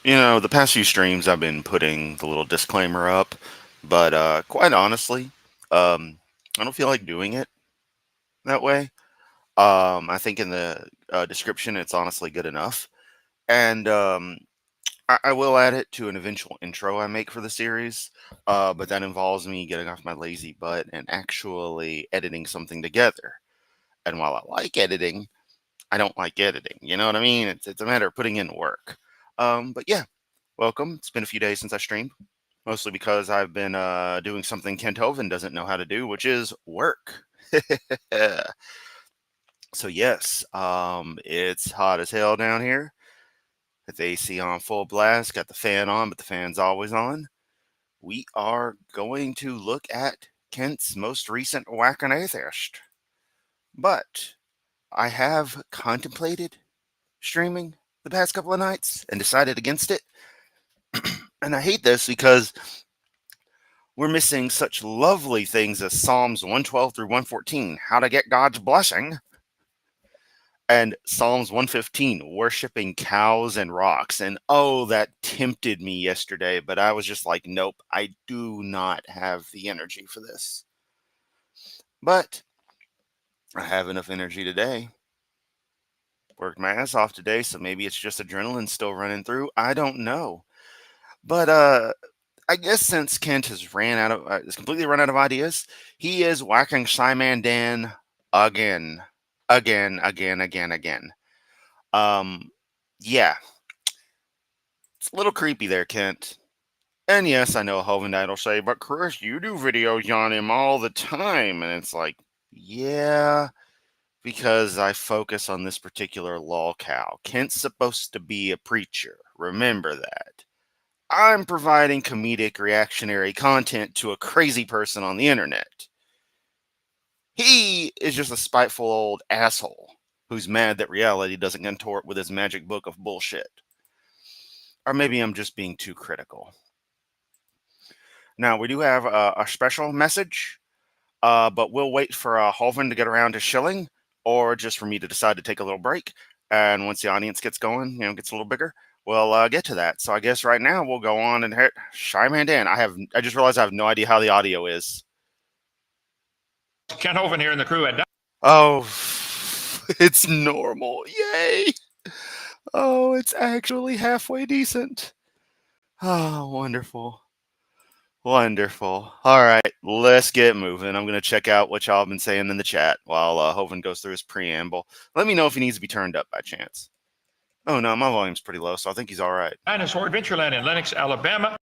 The past few streams I've been putting the little disclaimer up, but quite honestly, I don't feel like doing it that way. I think in the description it's honestly good enough, and I will add it to an eventual intro I make for the series, but that involves me getting off my lazy butt and actually editing something together. And while I like editing, I don't like editing. You know what I mean? It's a matter of putting in work. But yeah, welcome. It's been a few days since I streamed, mostly because I've been doing something Kent Hovind doesn't know how to do, which is work. So yes, it's hot as hell down here. Got the AC on full blast, got the fan on, but the fan's always on. We are going to look at Kent's most recent Whack and Atheist. But I have contemplated streaming the past couple of nights and decided against it. And I hate this because we're missing such lovely things as Psalms 112 through 114, how to get God's blessing, and Psalms 115, worshiping cows and rocks. And oh, that tempted me yesterday, but I was just like, nope, I do not have the energy for this. But I have enough energy today. Worked my ass off today, so maybe it's just adrenaline still running through. I don't know. But I guess since Kent has completely run out of ideas, he is whacking Simon Dan again, again. Um, yeah, it's a little creepy there, Kent. And yes, I know Hovind will say, but Chris, you do videos on him all the time, and it's like, yeah, because I focus on this particular lolcow. Kent's supposed to be a preacher. Remember that. I'm providing comedic reactionary content to a crazy person on the internet. He is just a spiteful old asshole who's mad that reality doesn't contort with his magic book of bullshit. Or maybe I'm just being too critical. Now, we do have a special message, but we'll wait for Holvin to get around to shilling, or just for me to decide to take a little break. And once the audience gets going, gets a little bigger, we'll get to that. So I guess right now we'll go on and hit Shy Man Dan. I just realized I have no idea how the audio is. Ken Hovind here in the crew at. Oh, it's normal. Yay. Oh, it's actually halfway decent. Oh, wonderful. Wonderful. All right, let's get moving. I'm going to check out what y'all have been saying in the chat while Hovind goes through his preamble. Let me know if he needs to be turned up by chance. Oh, no, my volume's pretty low, so I think he's all right. Dinosaur Adventureland in Lenox, Alabama.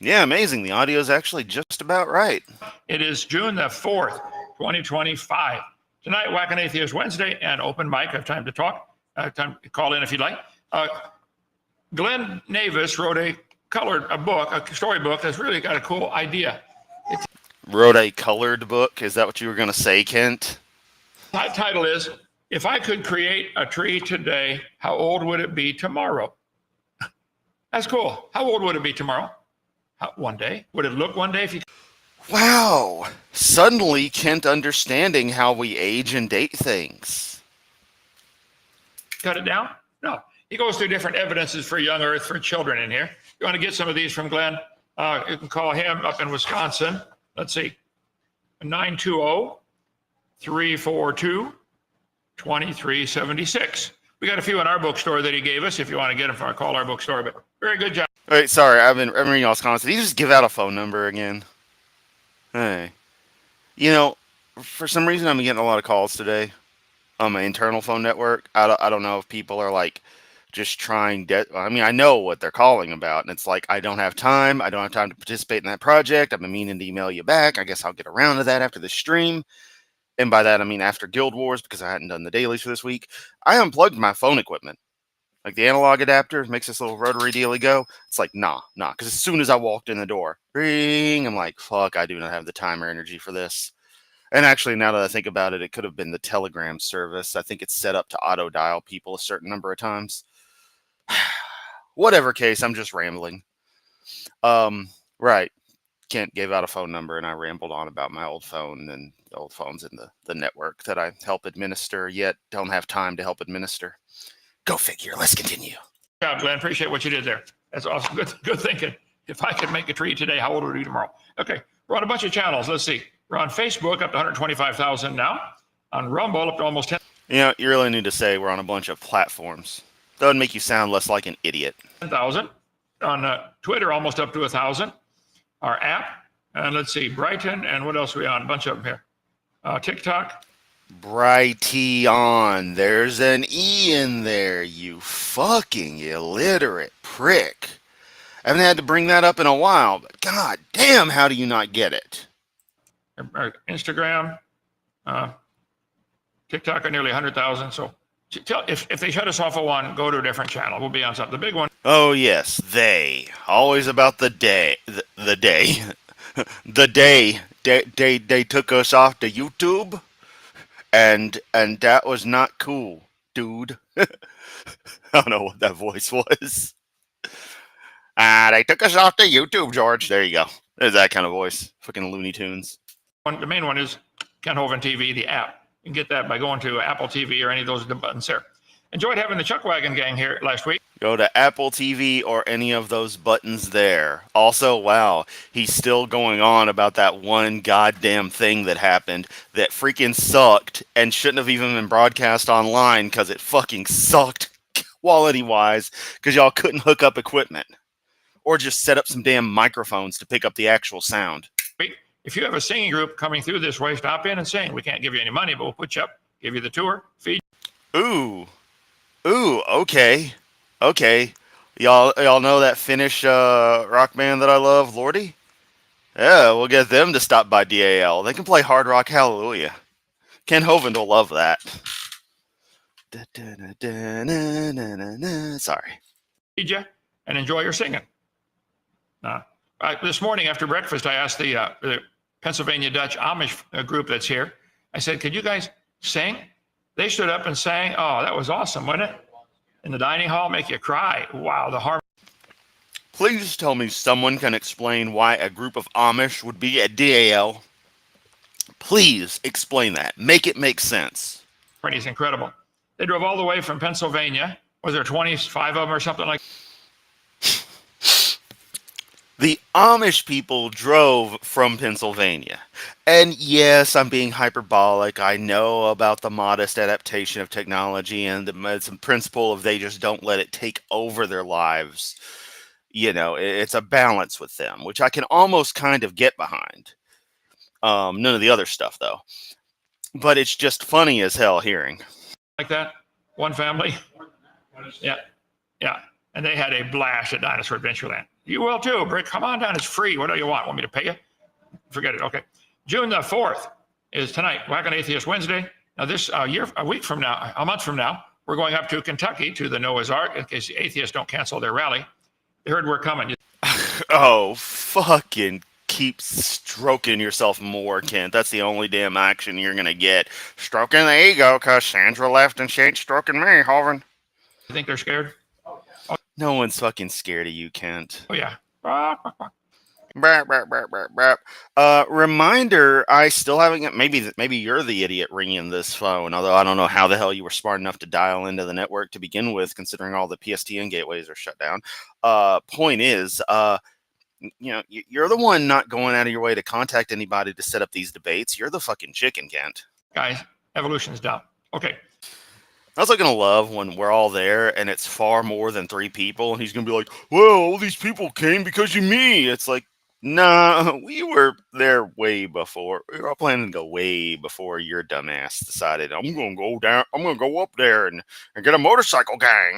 Yeah, amazing. The audio is actually just about right. It is June the 4th, 2025. Tonight, Whack and Atheist Wednesday and open mic. I have time to talk. I have time to call in if you'd like. Glenn Navis wrote a storybook that's really got a cool idea. Wrote a colored book. Is that what you were going to say, Kent? The title is, If I Could Create a Tree Today, How Old Would It Be Tomorrow? That's cool. How old would it be tomorrow? One day? Would it look one day if you... Wow. Suddenly, Kent understanding how we age and date things. Cut it down? No. He goes through different evidences for young Earth for children in here. You want to get some of these from Glenn? You can call him up in Wisconsin. Let's see. 920-342-2376. We got a few in our bookstore that he gave us if you want to get them from our Call Our Bookstore. But very good job. All right, sorry. I've been reading y'all's comments. Did he just give out a phone number again? Hey. For some reason, I'm getting a lot of calls today on my internal phone network. I don't know if people are like just trying. I know what they're calling about, and it's like I don't have time. I don't have time to participate in that project. I've been meaning to email you back. I guess I'll get around to that after the stream. And by that, I mean after Guild Wars, because I hadn't done the dailies for this week. I unplugged my phone equipment. Like the analog adapter makes this little rotary dealy go. It's like, nah. Because as soon as I walked in the door, ring, I'm like, fuck, I do not have the time or energy for this. And actually, now that I think about it, it could have been the Telegram service. I think it's set up to auto dial people a certain number of times. Whatever case, I'm just rambling. Right. Kent gave out a phone number, and I rambled on about my old phone and the old phones in the network that I help administer, yet don't have time to help administer. Go figure. Let's continue. Good job, Glenn. Appreciate what you did there. That's awesome. Good thinking. If I could make a tree today, how old would it be tomorrow? Okay, we're on a bunch of channels. Let's see. We're on Facebook, up to 125,000 now. On Rumble, up to almost 10. You know, you really need to say we're on a bunch of platforms. That would make you sound less like an idiot. 10,000. On Twitter, almost up to 1,000. Our app, and let's see, Brighton, and what else are we on? A bunch of them here. TikTok. Brighton. There's an E in there, you fucking illiterate prick. I haven't had to bring that up in a while, but god damn, how do you not get it? Instagram, TikTok are nearly 100,000. So if they shut us off of one, go to a different channel. We'll be on something. The big one. Oh yes, they. Always about the day. The day. The day they took us off to YouTube, and that was not cool, dude. I don't know what that voice was. They took us off to YouTube, George. There you go. There's that kind of voice. Fucking Looney Tunes. The main one is Ken Hovind TV, the app. You can get that by going to Apple TV or any of those buttons there. Enjoyed having the Chuck Wagon gang here last week. Go to Apple TV or any of those buttons there. Also, wow, he's still going on about that one goddamn thing that happened that freaking sucked and shouldn't have even been broadcast online because it fucking sucked quality-wise because y'all couldn't hook up equipment. Or just set up some damn microphones to pick up the actual sound. If you have a singing group coming through this way, stop in and sing. We can't give you any money, but we'll put you up, give you the tour, feed. Ooh, okay. Y'all know that Finnish rock band that I love, Lordi? Yeah, we'll get them to stop by DAL. They can play Hard Rock Hallelujah. Ken Hovind will love that. Sorry. Feed you and enjoy your singing. This morning after breakfast, I asked the Pennsylvania Dutch Amish group that's here. I said, could you guys sing? They stood up and sang. Oh, that was awesome, wasn't it? In the dining hall, make you cry. Wow, the harmony. Please tell me someone can explain why a group of Amish would be at DAL. Please explain that. Make it make sense. It's incredible. They drove all the way from Pennsylvania. Was there 25 of them or something like that? The Amish people drove from Pennsylvania. And yes, I'm being hyperbolic. I know about the modest adaptation of technology and the principle of they just don't let it take over their lives. You know, it's a balance with them, which I can almost kind of get behind. None of the other stuff, though. But it's just funny as hell hearing. Like that? One family? Yeah. And they had a blast at Dinosaur Adventureland. You will too, Brick. Come on down. It's free. What do you want? Want me to pay you? Forget it. Okay. June the 4th is tonight, Whackin' Atheist Wednesday. Now this a month from now, we're going up to Kentucky to the Noah's Ark in case the atheists don't cancel their rally. They heard we're coming. Oh, fucking keep stroking yourself more, Kent. That's the only damn action you're going to get. Stroking the ego because Sandra left and she ain't stroking me, Hovind. You think they're scared? No one's fucking scared of you, Kent. Oh, yeah. Reminder, I still haven't, maybe you're the idiot ringing this phone, although I don't know how the hell you were smart enough to dial into the network to begin with, considering all the PSTN gateways are shut down. Point is, you're the one not going out of your way to contact anybody to set up these debates. You're the fucking chicken, Kent. Guys, evolution's down. Okay. I was going to love when we're all there and it's far more than 3 people and he's going to be like, well, all these people came because of me. It's like, nah, we were there way before. We were all planning to go way before your dumbass decided, I'm going to go up there and get a motorcycle gang.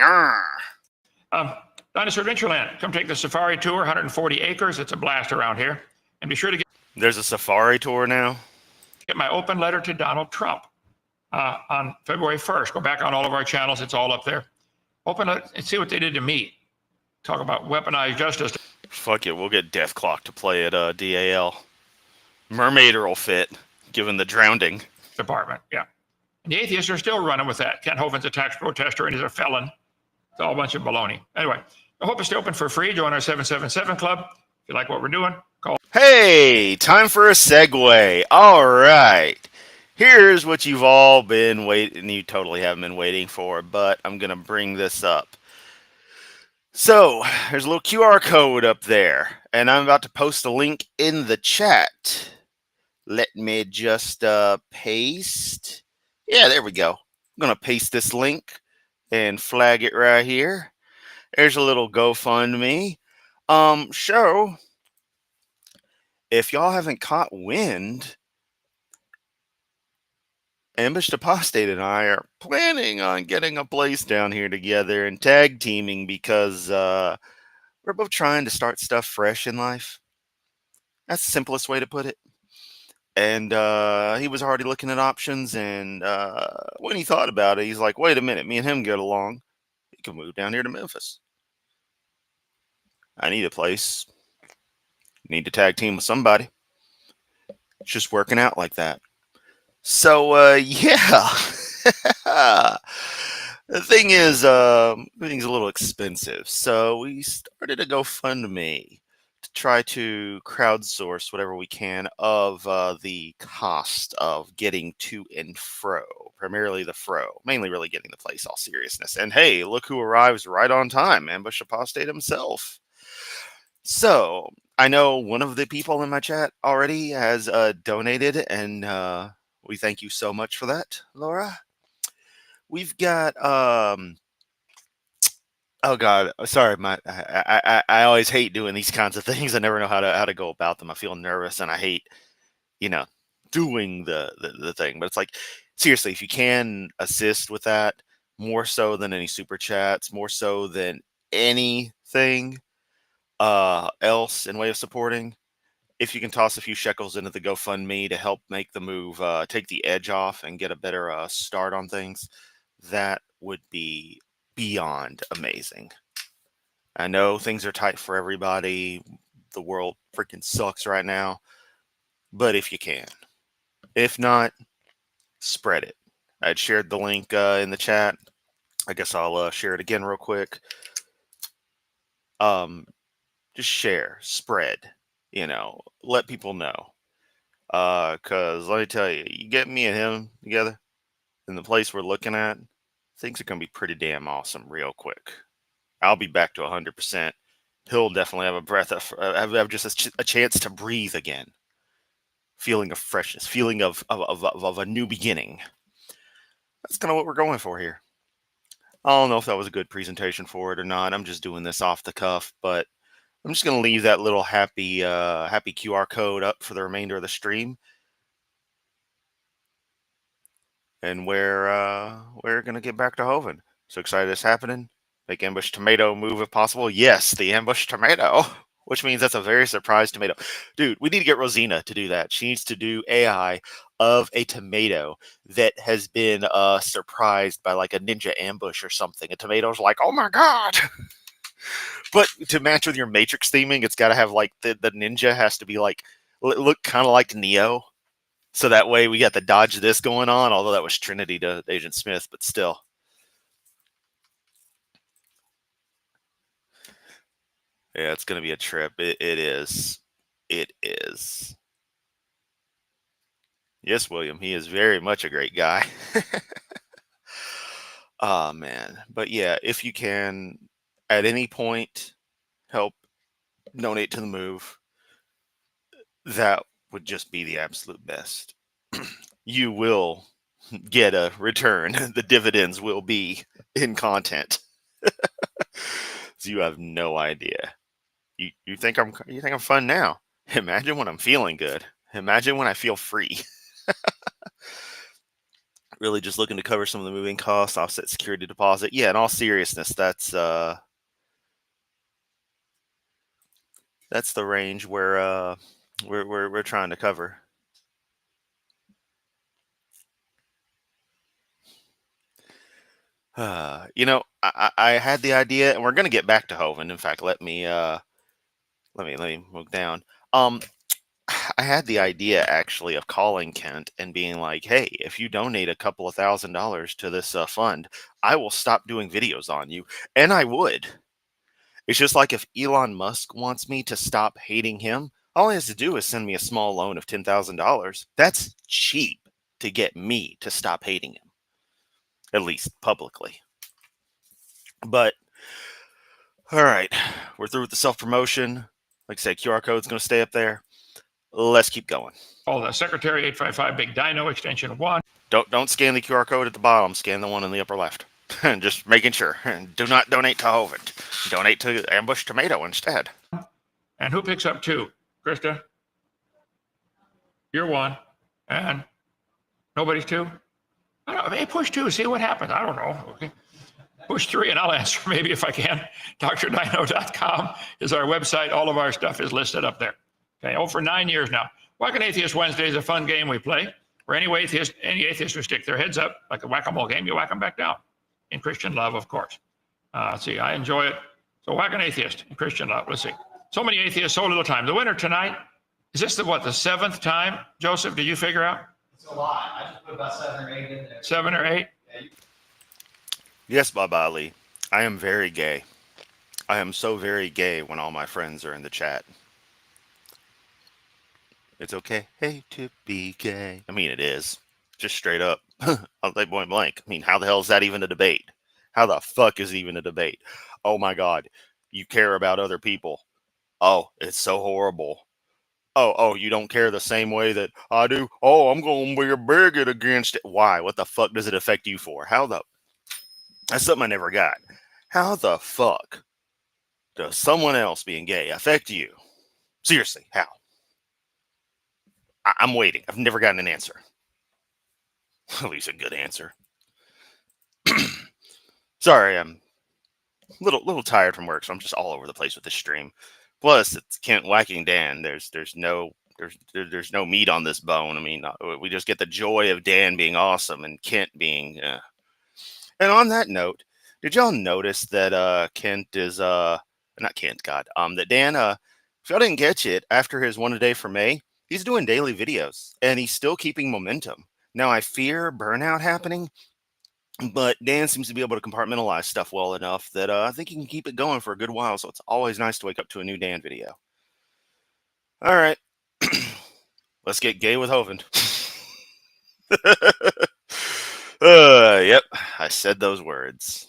Dinosaur Adventureland. Come take the safari tour, 140 acres. It's a blast around here. And be sure to get... There's a safari tour now? Get my open letter to Donald Trump. On February 1st. Go back on all of our channels. It's all up there. Open it and see what they did to me. Talk about weaponized justice. Fuck it. We'll get Death Clock to play at DAL. Mermaider will fit, given the drowning. Department, yeah. And the atheists are still running with that. Ken Hovind's a tax protester and he's a felon. It's all a bunch of baloney. Anyway, I hope it's open for free. Join our 777 club. If you like what we're doing, call. Hey, time for a segue. All right. Here's what you've all been waiting, you totally haven't been waiting for, but I'm going to bring this up. So there's a little QR code up there, and I'm about to post a link in the chat. Let me just paste. Yeah, there we go. I'm gonna paste this link and flag it right here. There's a little GoFundMe. So if y'all haven't caught wind, Ambushed Apostate and I are planning on getting a place down here together and tag teaming because we're both trying to start stuff fresh in life. That's the simplest way to put it. And he was already looking at options, and when he thought about it, he's like, wait a minute, me and him get along. He can move down here to Memphis. I need a place. Need to tag team with somebody. It's just working out like that. So, yeah. The thing is, everything's a little expensive. So we started a GoFundMe to try to crowdsource whatever we can of the cost of getting to and fro, primarily the fro, mainly really getting the place, all seriousness. And hey, look who arrives right on time, Ambush Apostate himself. So I know one of the people in my chat already has donated, and we thank you so much for that, Laura. We've got oh god, sorry, I always hate doing these kinds of things. I never know how to go about them. I feel nervous and I hate, you know, doing the thing. But it's like seriously, if you can assist with that more so than any super chats, more so than anything else in way of supporting, if you can toss a few shekels into the GoFundMe to help make the move, take the edge off and get a better start on things, that would be beyond amazing. I know things are tight for everybody. The world freaking sucks right now. But if you can, if not, spread it. I'd shared the link in the chat. I guess I'll share it again real quick. Just share, spread, let people know. Cause let me tell you, you get me and him together in the place we're looking at, things are gonna be pretty damn awesome real quick. I'll be back to 100%. He'll definitely have a breath of, have just a chance to breathe again. Feeling of freshness, feeling of a new beginning. That's kind of what we're going for here. I don't know if that was a good presentation for it or not. I'm just doing this off the cuff, but I'm just going to leave that little happy QR code up for the remainder of the stream. And we're going to get back to Hovind. So excited it's happening. Make Ambush Tomato move if possible. Yes, the Ambush Tomato, which means that's a very surprised tomato. Dude, we need to get Rosina to do that. She needs to do AI of a tomato that has been surprised by like a ninja ambush or something. A tomato's like, oh my God. But to match with your Matrix theming, it's got to have like the ninja has to be like, look kind of like Neo. So that way we got the dodge this going on, although that was Trinity to Agent Smith, but still. Yeah, it's going to be a trip. It is. It is. Yes, William. He is very much a great guy. Oh, man. But yeah, if you can, at any point, help donate to the move, that would just be the absolute best. You will get a return. The dividends will be in content. So you have no idea. You think I'm fun now? Imagine when I'm feeling good. Imagine when I feel free. Really just looking to cover some of the moving costs, offset security deposit. Yeah, in all seriousness, that's the range where we're trying to cover. I had the idea, and we're gonna get back to Hovind. In fact, let me move down. I had the idea actually of calling Kent and being like, "Hey, if you donate a couple of $1,000s to this fund, I will stop doing videos on you," and I would. It's just like if Elon Musk wants me to stop hating him, all he has to do is send me a small loan of $10,000. That's cheap to get me to stop hating him, at least publicly. But All right, we're through with the self-promotion. Like I said, QR code's going to stay up there. Let's keep going. Call the Secretary 855 Big Dino extension 1. Don't scan the QR code at the bottom. Scan the one in the upper left. Just making sure. Do not donate to Hovind. Donate to Ambush Tomato instead. And who picks up 2? Krista? You're 1. And nobody's 2? I don't know. Hey, push 2. See what happens. I don't know. Okay. Push 3 and I'll answer maybe if I can. drdino.com is our website. All of our stuff is listed up there. Okay. For 9 years now. Whack an Atheist Wednesday is a fun game we play where any atheist who stick their heads up like a whack-a-mole game, you whack them back down. In Christian love, of course. Let's see. I enjoy it. So whack an atheist in Christian love. Let's see. So many atheists, so little time. The winner tonight, is this the 7th time? Joseph, did you figure out? It's a lot. I just put about 7 or 8 in there. 7 or 8? Yeah, Yes, Baba Ali. I am very gay. I am so very gay when all my friends are in the chat. It's okay, hey, to be gay. I mean, it is. Just straight up. I'll say point blank. I mean, how the hell is that even a debate? How the fuck is it even a debate? Oh my God. You care about other people. Oh, it's so horrible. Oh, you don't care the same way that I do. Oh, I'm going to be a bigot against it. Why? What the fuck does it affect you for? That's something I never got. How the fuck does someone else being gay affect you? Seriously, how? I'm waiting. I've never gotten an answer. At least a good answer. Sorry, I'm a little tired from work, so I'm just all over the place with this stream. Plus, it's Kent whacking Dan. There's no meat on this bone. I mean, we just get the joy of Dan being awesome and Kent being. And on that note, did y'all notice that Kent is not Kent? God, that Dan. If y'all didn't catch it, after his 1 a day for May, he's doing daily videos and he's still keeping momentum. Now I fear burnout happening, but Dan seems to be able to compartmentalize stuff well enough that I think he can keep it going for a good while. So it's always nice to wake up to a new Dan video. All right, let's get gay with Hovind. Yep, I said those words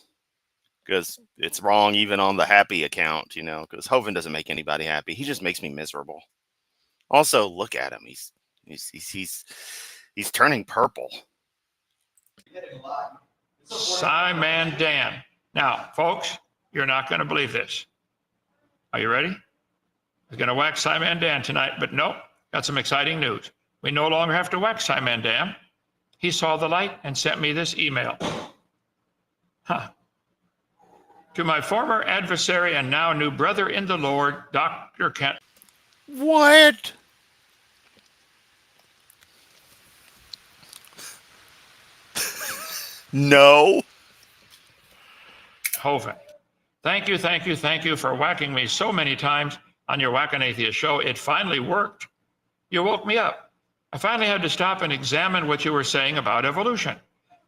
because it's wrong even on the happy account, because Hovind doesn't make anybody happy. He just makes me miserable. Also, look at him. He's turning purple. Simon Dan. Now, folks, you're not going to believe this. Are you ready? I was going to whack Simon Dan tonight, but nope. Got some exciting news. We no longer have to whack Simon Dan. He saw the light and sent me this email. To my former adversary and now new brother in the Lord, Dr. Kent. What? No. Hovind. Thank you for whacking me so many times on your Whack an Atheist show. It finally worked. You woke me up. I finally had to stop and examine what you were saying about evolution.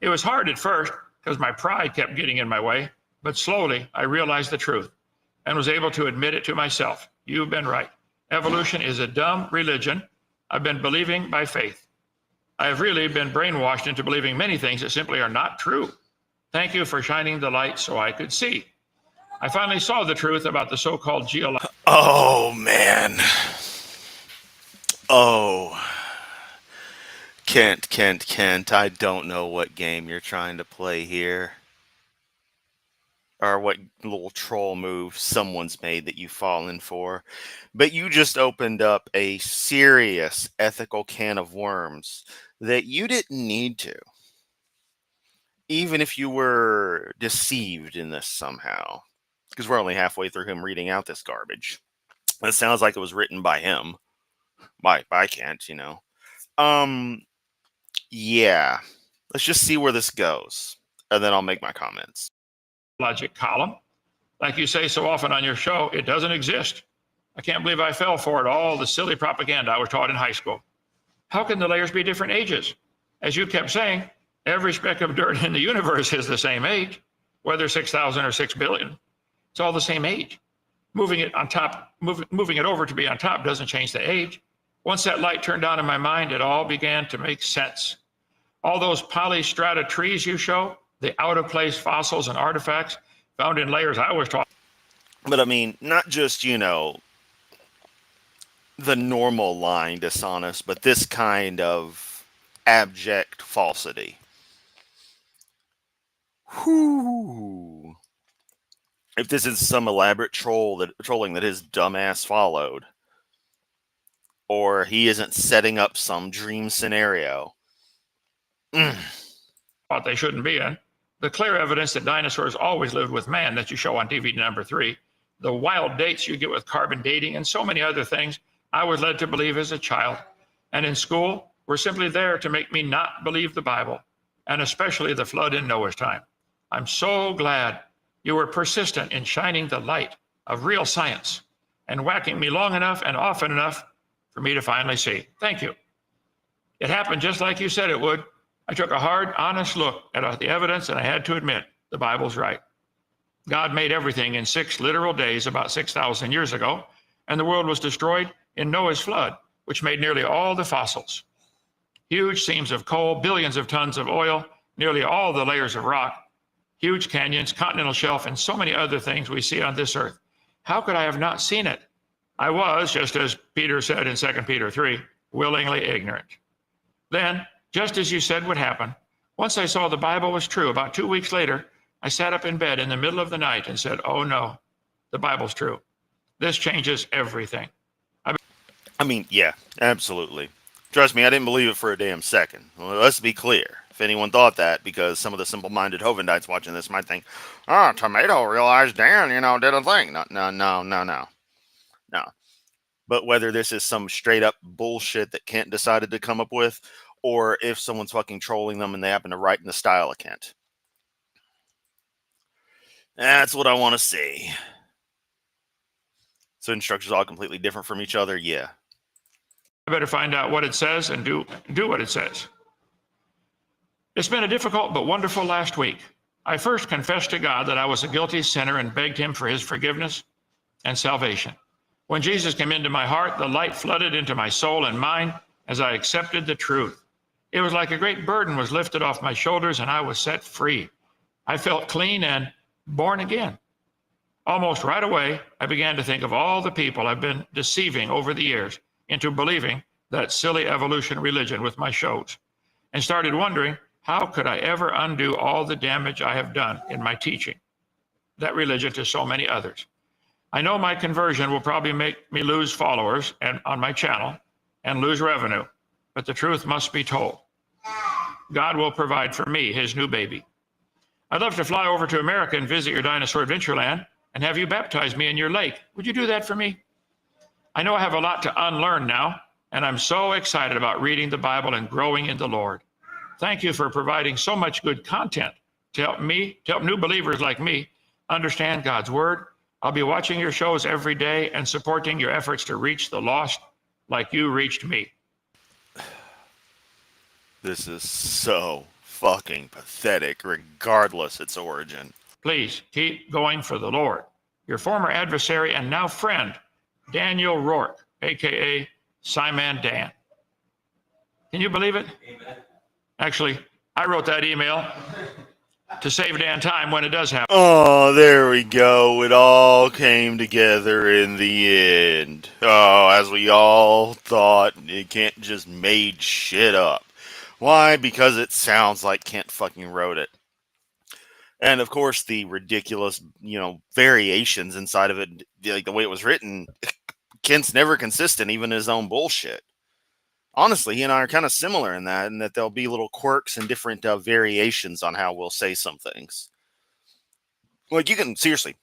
It was hard at first because my pride kept getting in my way, but slowly I realized the truth and was able to admit it to myself. You've been right. Evolution is a dumb religion I've been believing by faith. I have really been brainwashed into believing many things that simply are not true. Thank you for shining the light so I could see. I finally saw the truth about the so-called geological. Oh, man. Oh. Kent, I don't know what game you're trying to play here. Or what little troll move someone's made that you've fallen for. But you just opened up a serious ethical can of worms that you didn't need to. Even if you were deceived in this somehow. Because we're only halfway through him reading out this garbage. It sounds like it was written by him. By Kent, Yeah. Let's just see where this goes. And then I'll make my comments. Logic column. Like you say so often on your show, it doesn't exist. I can't believe I fell for it, all the silly propaganda I was taught in high school. How can the layers be different ages? As you kept saying, every speck of dirt in the universe is the same age, whether 6,000 or 6 billion. It's all the same age. Moving it over to be on top doesn't change the age. Once that light turned on in my mind, it all began to make sense. All those polystrata trees you show, the out-of-place fossils and artifacts found in layers I was taught. But I mean, not just, the normal lying dishonest, but this kind of abject falsity. Whew. If this is some elaborate trolling that his dumbass followed, or he isn't setting up some dream scenario. What they shouldn't be in. The clear evidence that dinosaurs always lived with man that you show on DVD number 3. The wild dates you get with carbon dating and so many other things I was led to believe as a child. And in school, were simply there to make me not believe the Bible, and especially the flood in Noah's time. I'm so glad you were persistent in shining the light of real science and whacking me long enough and often enough for me to finally see. Thank you. It happened just like you said it would. I took a hard, honest look at the evidence, and I had to admit the Bible's right. God made everything in 6 literal days about 6,000 years ago, and the world was destroyed in Noah's flood, which made nearly all the fossils. Huge seams of coal, billions of tons of oil, nearly all the layers of rock, huge canyons, continental shelf, and so many other things we see on this earth. How could I have not seen it? I was, just as Peter said in 2 Peter 3, willingly ignorant. Then, just as you said would happen, once I saw the Bible was true, about 2 weeks later, I sat up in bed in the middle of the night and said, oh no, the Bible's true. This changes everything. I mean, yeah, absolutely. Trust me, I didn't believe it for a damn second. Well, let's be clear. If anyone thought that, because some of the simple-minded Hovindites watching this might think, oh, Tomato realized Dan, did a thing. No. But whether this is some straight-up bullshit that Kent decided to come up with, or if someone's fucking trolling them and they happen to write in the style of Kent. That's what I want to see. So instructions all completely different from each other? Yeah. I better find out what it says and do what it says. It's been a difficult but wonderful last week. I first confessed to God that I was a guilty sinner and begged him for his forgiveness and salvation. When Jesus came into my heart, the light flooded into my soul and mind as I accepted the truth. It was like a great burden was lifted off my shoulders and I was set free. I felt clean and born again. Almost right away, I began to think of all the people I've been deceiving over the years into believing that silly evolution religion with my shows, and started wondering, how could I ever undo all the damage I have done in my teaching that religion to so many others? I know my conversion will probably make me lose followers on my channel and lose revenue, but the truth must be told. God will provide for me his new baby. I'd love to fly over to America and visit your dinosaur adventureland and have you baptize me in your lake. Would you do that for me? I know I have a lot to unlearn now, and I'm so excited about reading the Bible and growing in the Lord. Thank you for providing so much good content to help new believers like me understand God's word. I'll be watching your shows every day and supporting your efforts to reach the lost like you reached me. This is so fucking pathetic, regardless its origin. Please keep going for the Lord. Your former adversary and now friend, Daniel Rourke, aka Simon Dan. Can you believe it? Amen. Actually, I wrote that email to save Dan time when it does happen. Oh, there we go. It all came together in the end. Oh, as we all thought, it Kent just made shit up. Why? Because it sounds like Kent fucking wrote it. And of course, the ridiculous, variations inside of it, like the way it was written, Kent's never consistent, even his own bullshit. Honestly, he and I are kind of similar in that there'll be little quirks and different variations on how we'll say some things. Like you can seriously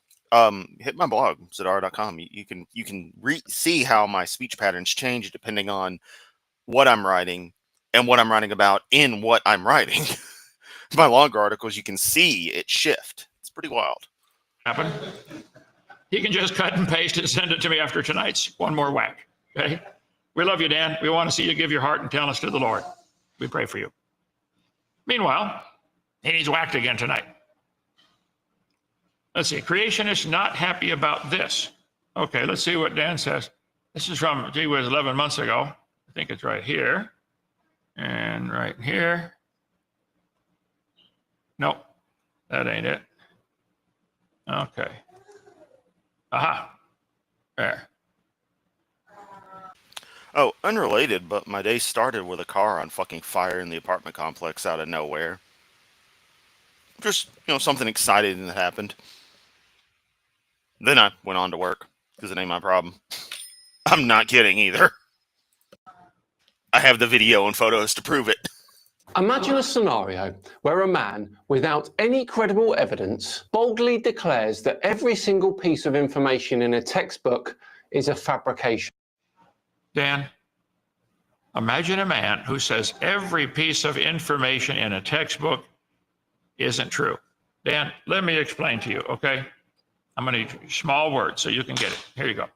hit my blog, zadar.com. You can see how my speech patterns change depending on what I'm writing and what I'm writing about in what I'm writing. My longer articles, you can see it shift. It's pretty wild. Happen. He can just cut and paste and send it to me after tonight's one more whack. Okay? We love you, Dan. We want to see you give your heart and talents to the Lord. We pray for you. Meanwhile, he needs whacked again tonight. Let's see. Creation is not happy about this. Okay, let's see what Dan says. This is from, 11 months ago. I think it's right here. And right here. Nope, that ain't it. Okay. Aha. There. Oh, unrelated, but my day started with a car on fucking fire in the apartment complex out of nowhere. Just, something exciting that happened. Then I went on to work, because it ain't my problem. I'm not kidding either. I have the video and photos to prove it. Imagine a scenario where a man, without any credible evidence, boldly declares that every single piece of information in a textbook is a fabrication. Dan, imagine a man who says every piece of information in a textbook isn't true. Dan, let me explain to you, okay? I'm going to use small words so you can get it. Here you go.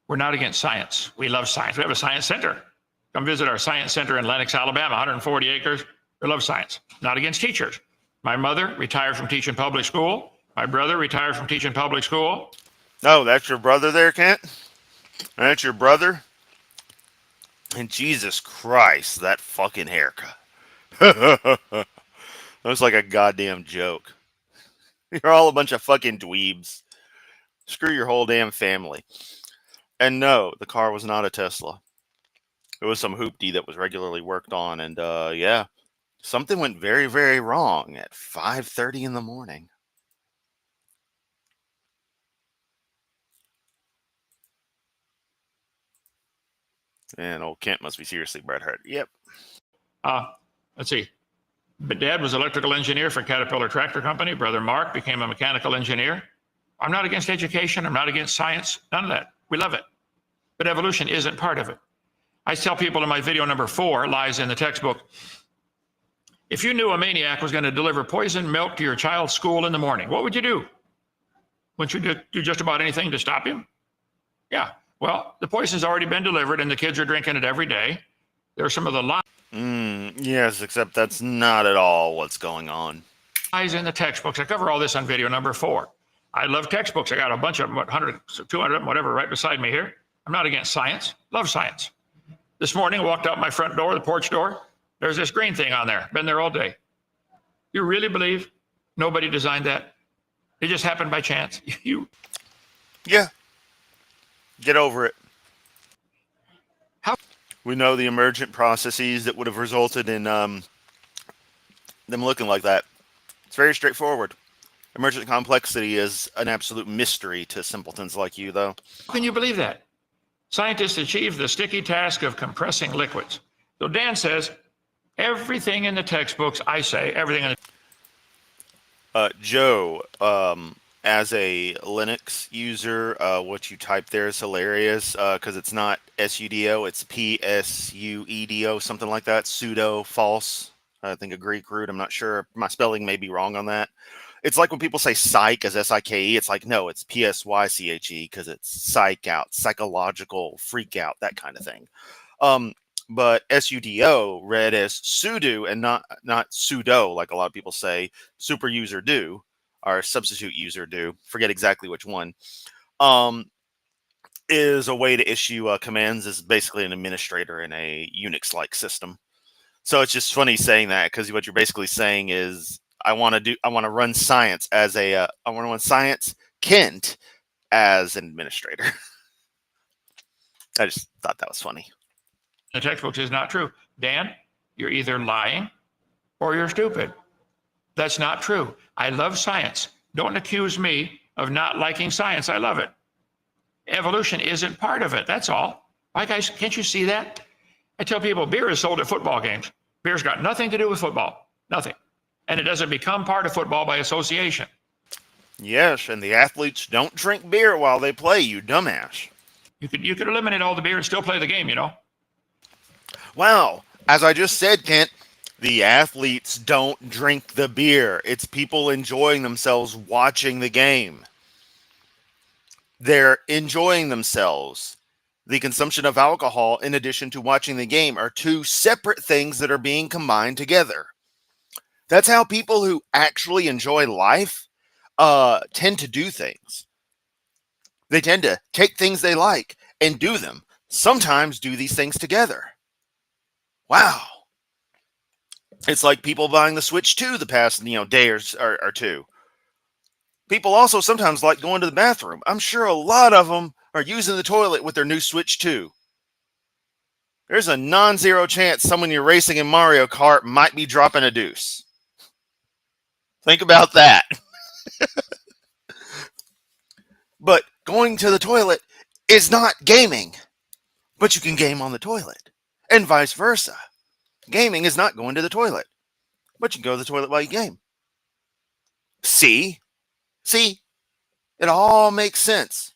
We're not against science. We love science. We have a science center. Come visit our science center in Lenox, Alabama, 140 acres. We love science. Not against teachers. My mother retired from teaching public school. My brother retired from teaching public school. Oh, that's your brother there, Kent? That's your brother? And Jesus Christ, that fucking haircut. That was like a goddamn joke. You're all a bunch of fucking dweebs. Screw your whole damn family. And no, the car was not a Tesla. It was some hoopty that was regularly worked on, and yeah, something went very, very wrong at 5:30 in the morning. And old Kent must be seriously Bret Hart. Yep. Let's see. But Dad was electrical engineer for Caterpillar Tractor Company. Brother Mark became a mechanical engineer. I'm not against education. I'm not against science. None of that. We love it. But evolution isn't part of it. I tell people in my video number 4, Lies in the Textbook, if you knew a maniac was going to deliver poisoned milk to your child's school in the morning, what would you do? Wouldn't you do just about anything to stop him? Yeah. Well, the poison's already been delivered and the kids are drinking it every day. There are some of the Yes, except that's not at all what's going on. lies in the textbooks. I cover all this on video number 4. I love textbooks. I got a bunch of them, 100, 200 of them, whatever, right beside me here. I'm not against science. Love science. This morning, I walked out my front door, the porch door. There's this green thing on there. Been there all day. You really believe nobody designed that? It just happened by chance. Yeah. Get over it. How? We know the emergent processes that would have resulted in them looking like that. It's very straightforward. Emergent complexity is an absolute mystery to simpletons like you, though. How can you believe that? Scientists achieved the sticky task of compressing liquids. So Dan says, everything in the textbooks, I say, everything in the... Joe, as a Linux user, what you type there is hilarious because it's not sudo, it's psuedo, something like that. Pseudo, false. I think a Greek root. I'm not sure. My spelling may be wrong on that. It's like when people say psych as S-I-K-E, it's like, no, it's P-S-Y-C-H-E because it's psych out, psychological freak out, that kind of thing. But sudo read as sudo and not sudo, like a lot of people say, super user do, or substitute user do, forget exactly which one, is a way to issue commands as basically an administrator in a Unix-like system. So it's just funny saying that because what you're basically saying is, I want to run science as I want to run science Kent as an administrator. I just thought that was funny. The textbooks is not true. Dan, you're either lying or you're stupid. That's not true. I love science. Don't accuse me of not liking science. I love it. Evolution isn't part of it. That's all. Why, guys, can't you see that? I tell people beer is sold at football games. Beer's got nothing to do with football. Nothing. And it doesn't become part of football by association. Yes, and the athletes don't drink beer while they play, you dumbass. You could eliminate all the beer and still play the game, you know? Wow. As I just said, Kent, the athletes don't drink the beer. It's people enjoying themselves watching the game. They're enjoying themselves. The consumption of alcohol, in addition to watching the game, are two separate things that are being combined together. That's how people who actually enjoy life tend to do things. They tend to take things they like and do them. Sometimes do these things together. Wow. It's like people buying the Switch 2 the past day or two. People also sometimes like going to the bathroom. I'm sure a lot of them are using the toilet with their new Switch 2. There's a non-zero chance someone you're racing in Mario Kart might be dropping a deuce. Think about that. But going to the toilet is not gaming. But you can game on the toilet. And vice versa. Gaming is not going to the toilet. But you can go to the toilet while you game. See? It all makes sense.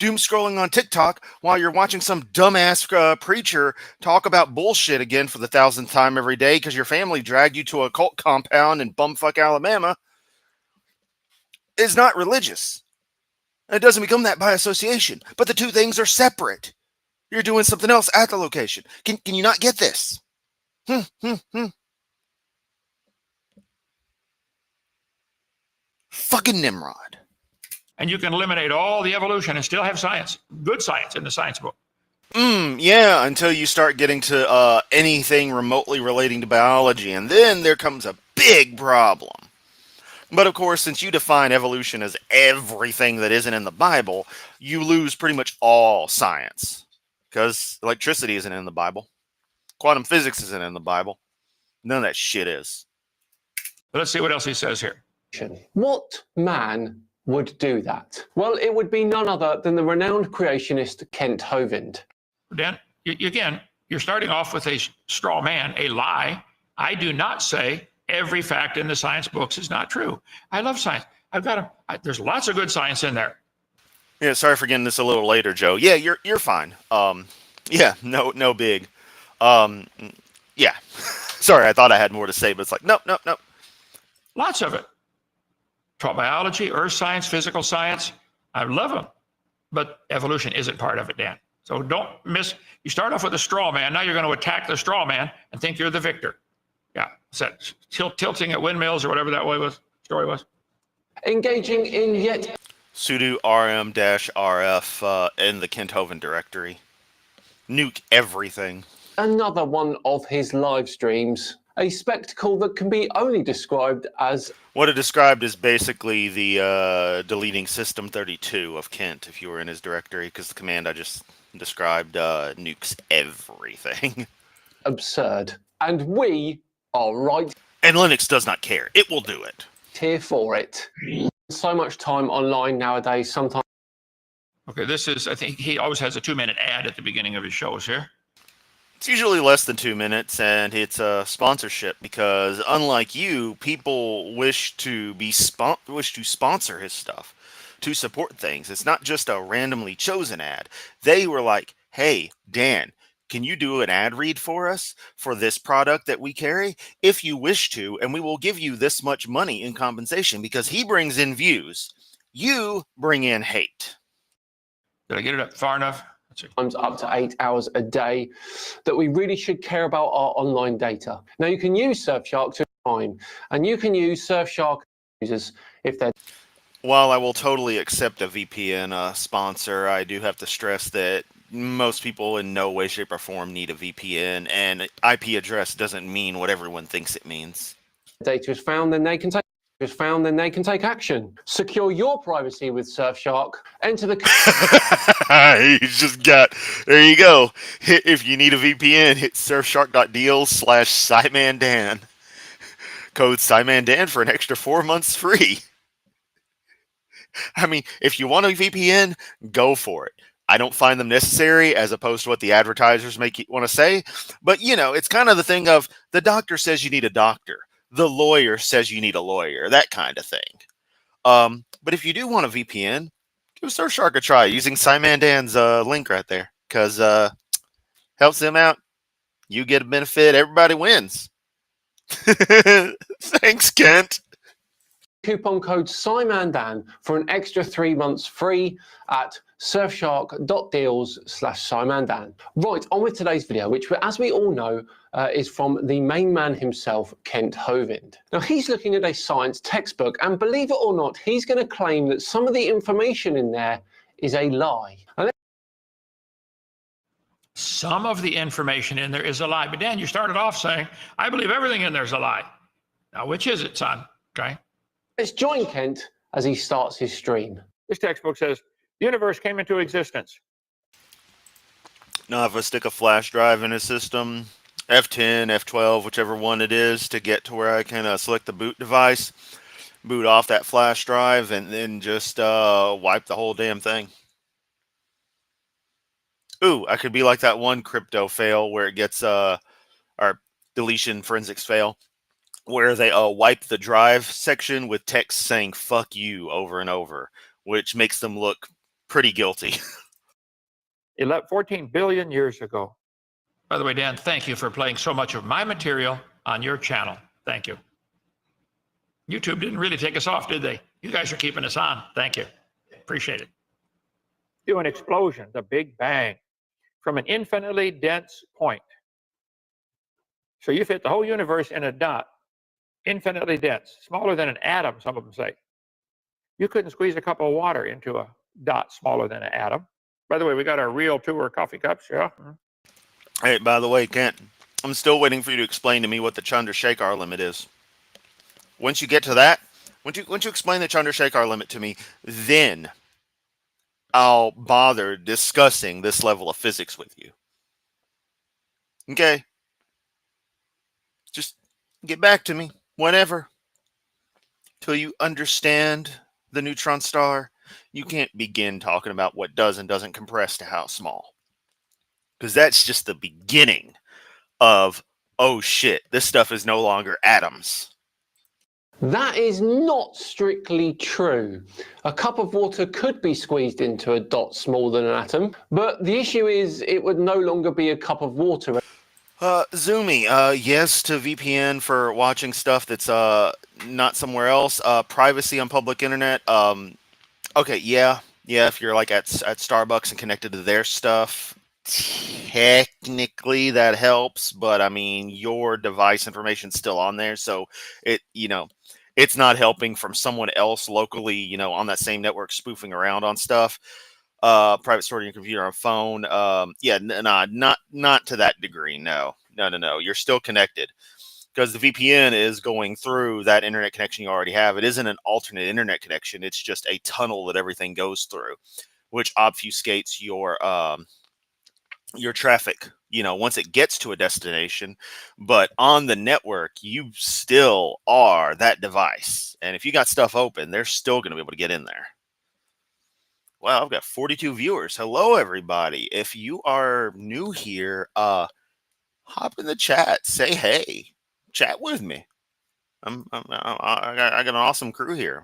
Doom scrolling on TikTok while you're watching some dumbass preacher talk about bullshit again for the 1,000th time every day because your family dragged you to a cult compound in bumfuck Alabama is not religious. And it doesn't become that by association. But the two things are separate. You're doing something else at the location. Can you not get this? Fucking Nimrod. And you can eliminate all the evolution and still have science, good science in the science book. Yeah, until you start getting to anything remotely relating to biology. And then there comes a big problem. But of course, since you define evolution as everything that isn't in the Bible, you lose pretty much all science. Because electricity isn't in the Bible. Quantum physics isn't in the Bible. None of that shit is. But let's see what else he says here. What man would do that? Well, it would be none other than the renowned creationist Kent Hovind. Dan, again, you're starting off with a straw man, a lie. I do not say every fact in the science books is not true. I love science. There's lots of good science in there. Yeah, sorry for getting this a little later, Joe. Yeah, you're fine. Yeah, no big. Yeah. Sorry, I thought I had more to say, but it's like, nope. Lots of it. Biology, earth science, physical science. I love them. But evolution isn't part of it, Dan. So don't miss. You start off with a straw man. Now you're going to attack the straw man and think you're the victor. Yeah. Is that tilting at windmills or whatever that story was? Engaging in yet sudo rm-rf in the Kent Hovind directory. Nuke everything. another one of his live streams, a spectacle that can be only described as... What it described is basically the deleting System 32 of Kent, if you were in his directory, because the command I just described nukes everything. absurd. And we are right... And Linux does not care. It will do it. Here for it. So much time online nowadays, sometimes... Okay, this is, I think he always has a 2-minute ad at the beginning of his shows here. It's usually less than 2 minutes, and it's a sponsorship because, unlike you, people wish to sponsor his stuff, to support things. It's not just a randomly chosen ad. They were like, "Hey, Dan, can you do an ad read for us for this product that we carry? If you wish to, and we will give you this much money in compensation because he brings in views. You bring in hate." Did I get it up far enough? Times up to 8 hours a day, that we really should care about our online data. Now, you can use Surfshark to time, and you can use Surfshark users if they're... While I will totally accept a VPN sponsor, I do have to stress that most people in no way, shape, or form need a VPN, and IP address doesn't mean what everyone thinks it means. Data is found, then they can take action. Secure your privacy with Surfshark. Enter the... He's just got, there you go. If you need a VPN, hit surfshark.deal/SciManDan. Code SciManDan for an extra 4 months free. I mean, if you want a VPN, go for it. I don't find them necessary as opposed to what the advertisers make you want to say. But, you know, it's kind of the thing of the doctor says you need a doctor. The lawyer says you need a lawyer, that kind of thing. But if you do want a VPN, give Surfshark a try using SciManDan's link right there, because helps them out. You get a benefit. Everybody wins. Thanks, Kent. Coupon code SciManDan for an extra 3 months free at surfshark.deals/SciManDan. Right, on with today's video, which, as we all know, is from the main man himself, Kent Hovind. Now, he's looking at a science textbook, and believe it or not, he's going to claim that some of the information in there is a lie. Some of the information in there is a lie. But Dan, you started off saying, I believe everything in there is a lie. Now, which is it, son? Okay. Let's join Kent as he starts his stream. This textbook says the universe came into existence. Now, if I stick a flash drive in a system, F10, F12, whichever one it is, to get to where I can select the boot device, boot off that flash drive, and then just wipe the whole damn thing. Ooh, I could be like that one crypto fail where it gets, or deletion forensics fail, where they wipe the drive section with text saying "fuck you" over and over, which makes them look pretty guilty. 14 billion years ago. By the way, Dan, thank you for playing so much of my material on your channel. Thank you. YouTube didn't really take us off, did they? You guys are keeping us on. Thank you. Appreciate it. Do an explosion, the Big Bang, from an infinitely dense point. So you fit the whole universe in a dot, infinitely dense, smaller than an atom, some of them say. You couldn't squeeze a cup of water into a dot smaller than an atom. By the way, we got our real tour coffee cups, yeah? Hey, by the way, Kent, I'm still waiting for you to explain to me what the Chandrasekhar limit is. Once you get to that, once you explain the Chandrasekhar limit to me, then I'll bother discussing this level of physics with you. Okay? Just get back to me whenever. Till you understand the neutron star, you can't begin talking about what does and doesn't compress to how small. Because that's just the beginning of, oh shit, this stuff is no longer atoms. That is not strictly true. A cup of water could be squeezed into a dot smaller than an atom, but the issue is it would no longer be a cup of water. Zoomy, yes to VPN for watching stuff that's not somewhere else. Privacy on public internet. Okay, yeah, if you're like at Starbucks and connected to their stuff, technically that helps, but I mean your device information's still on there, so it's not helping from someone else locally, on that same network spoofing around on stuff. Private storage on your computer or phone. Not to that degree. No. You're still connected because the VPN is going through that internet connection you already have. It isn't an alternate internet connection. It's just a tunnel that everything goes through, which obfuscates your traffic, once it gets to a destination. But on the network, you still are that device. And if you got stuff open, they're still going to be able to get in there. Wow, I've got 42 viewers. Hello, everybody. If you are new here, hop in the chat. Say hey. Chat with me. I got an awesome crew here.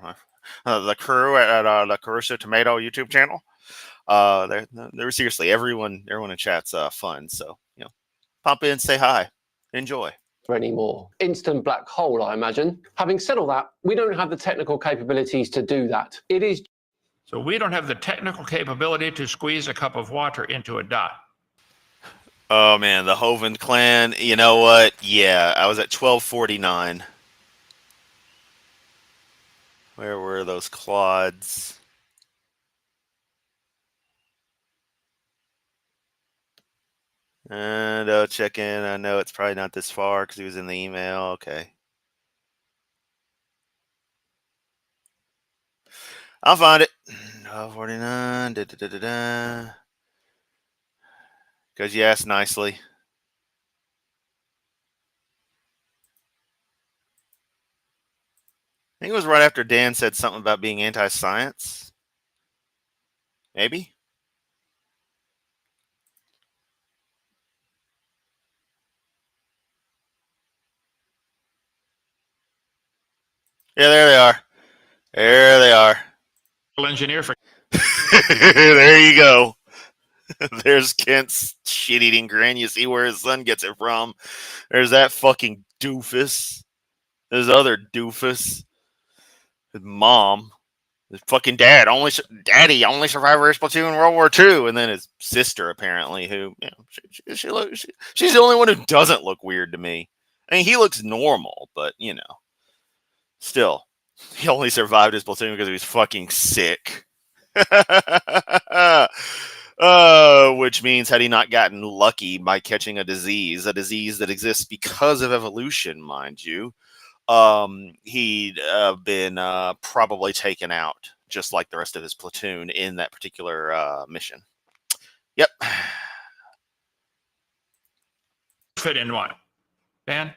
The crew at the Caruso Tomato YouTube channel. They're seriously, everyone in chat's fun. So, pop in, say hi, enjoy. Anymore. Instant black hole, I imagine. Having said all that, we don't have the technical capabilities to do that. So we don't have the technical capability to squeeze a cup of water into a dot. Oh man, the Hovind clan. You know what? Yeah, I was at 1249. Where were those clods? And check in. I know it's probably not this far because he was in the email. Okay. I'll find it. 1249. Because you asked nicely. I think it was right after Dan said something about being anti-science. Maybe? Yeah, there they are. There they are. Engineer for There you go. There's Kent's shit-eating grin. You see where his son gets it from. There's that fucking doofus. There's other doofus. His mom. His fucking daddy, only survivor of his platoon in World War II. And then his sister, apparently, who, she's the only one who doesn't look weird to me. I mean, he looks normal, but, still, he only survived his platoon because he was fucking sick. Which means had he not gotten lucky by catching a disease that exists because of evolution, mind you, he'd been probably taken out, just like the rest of his platoon in that particular mission. Yep. Fit in one. Dan,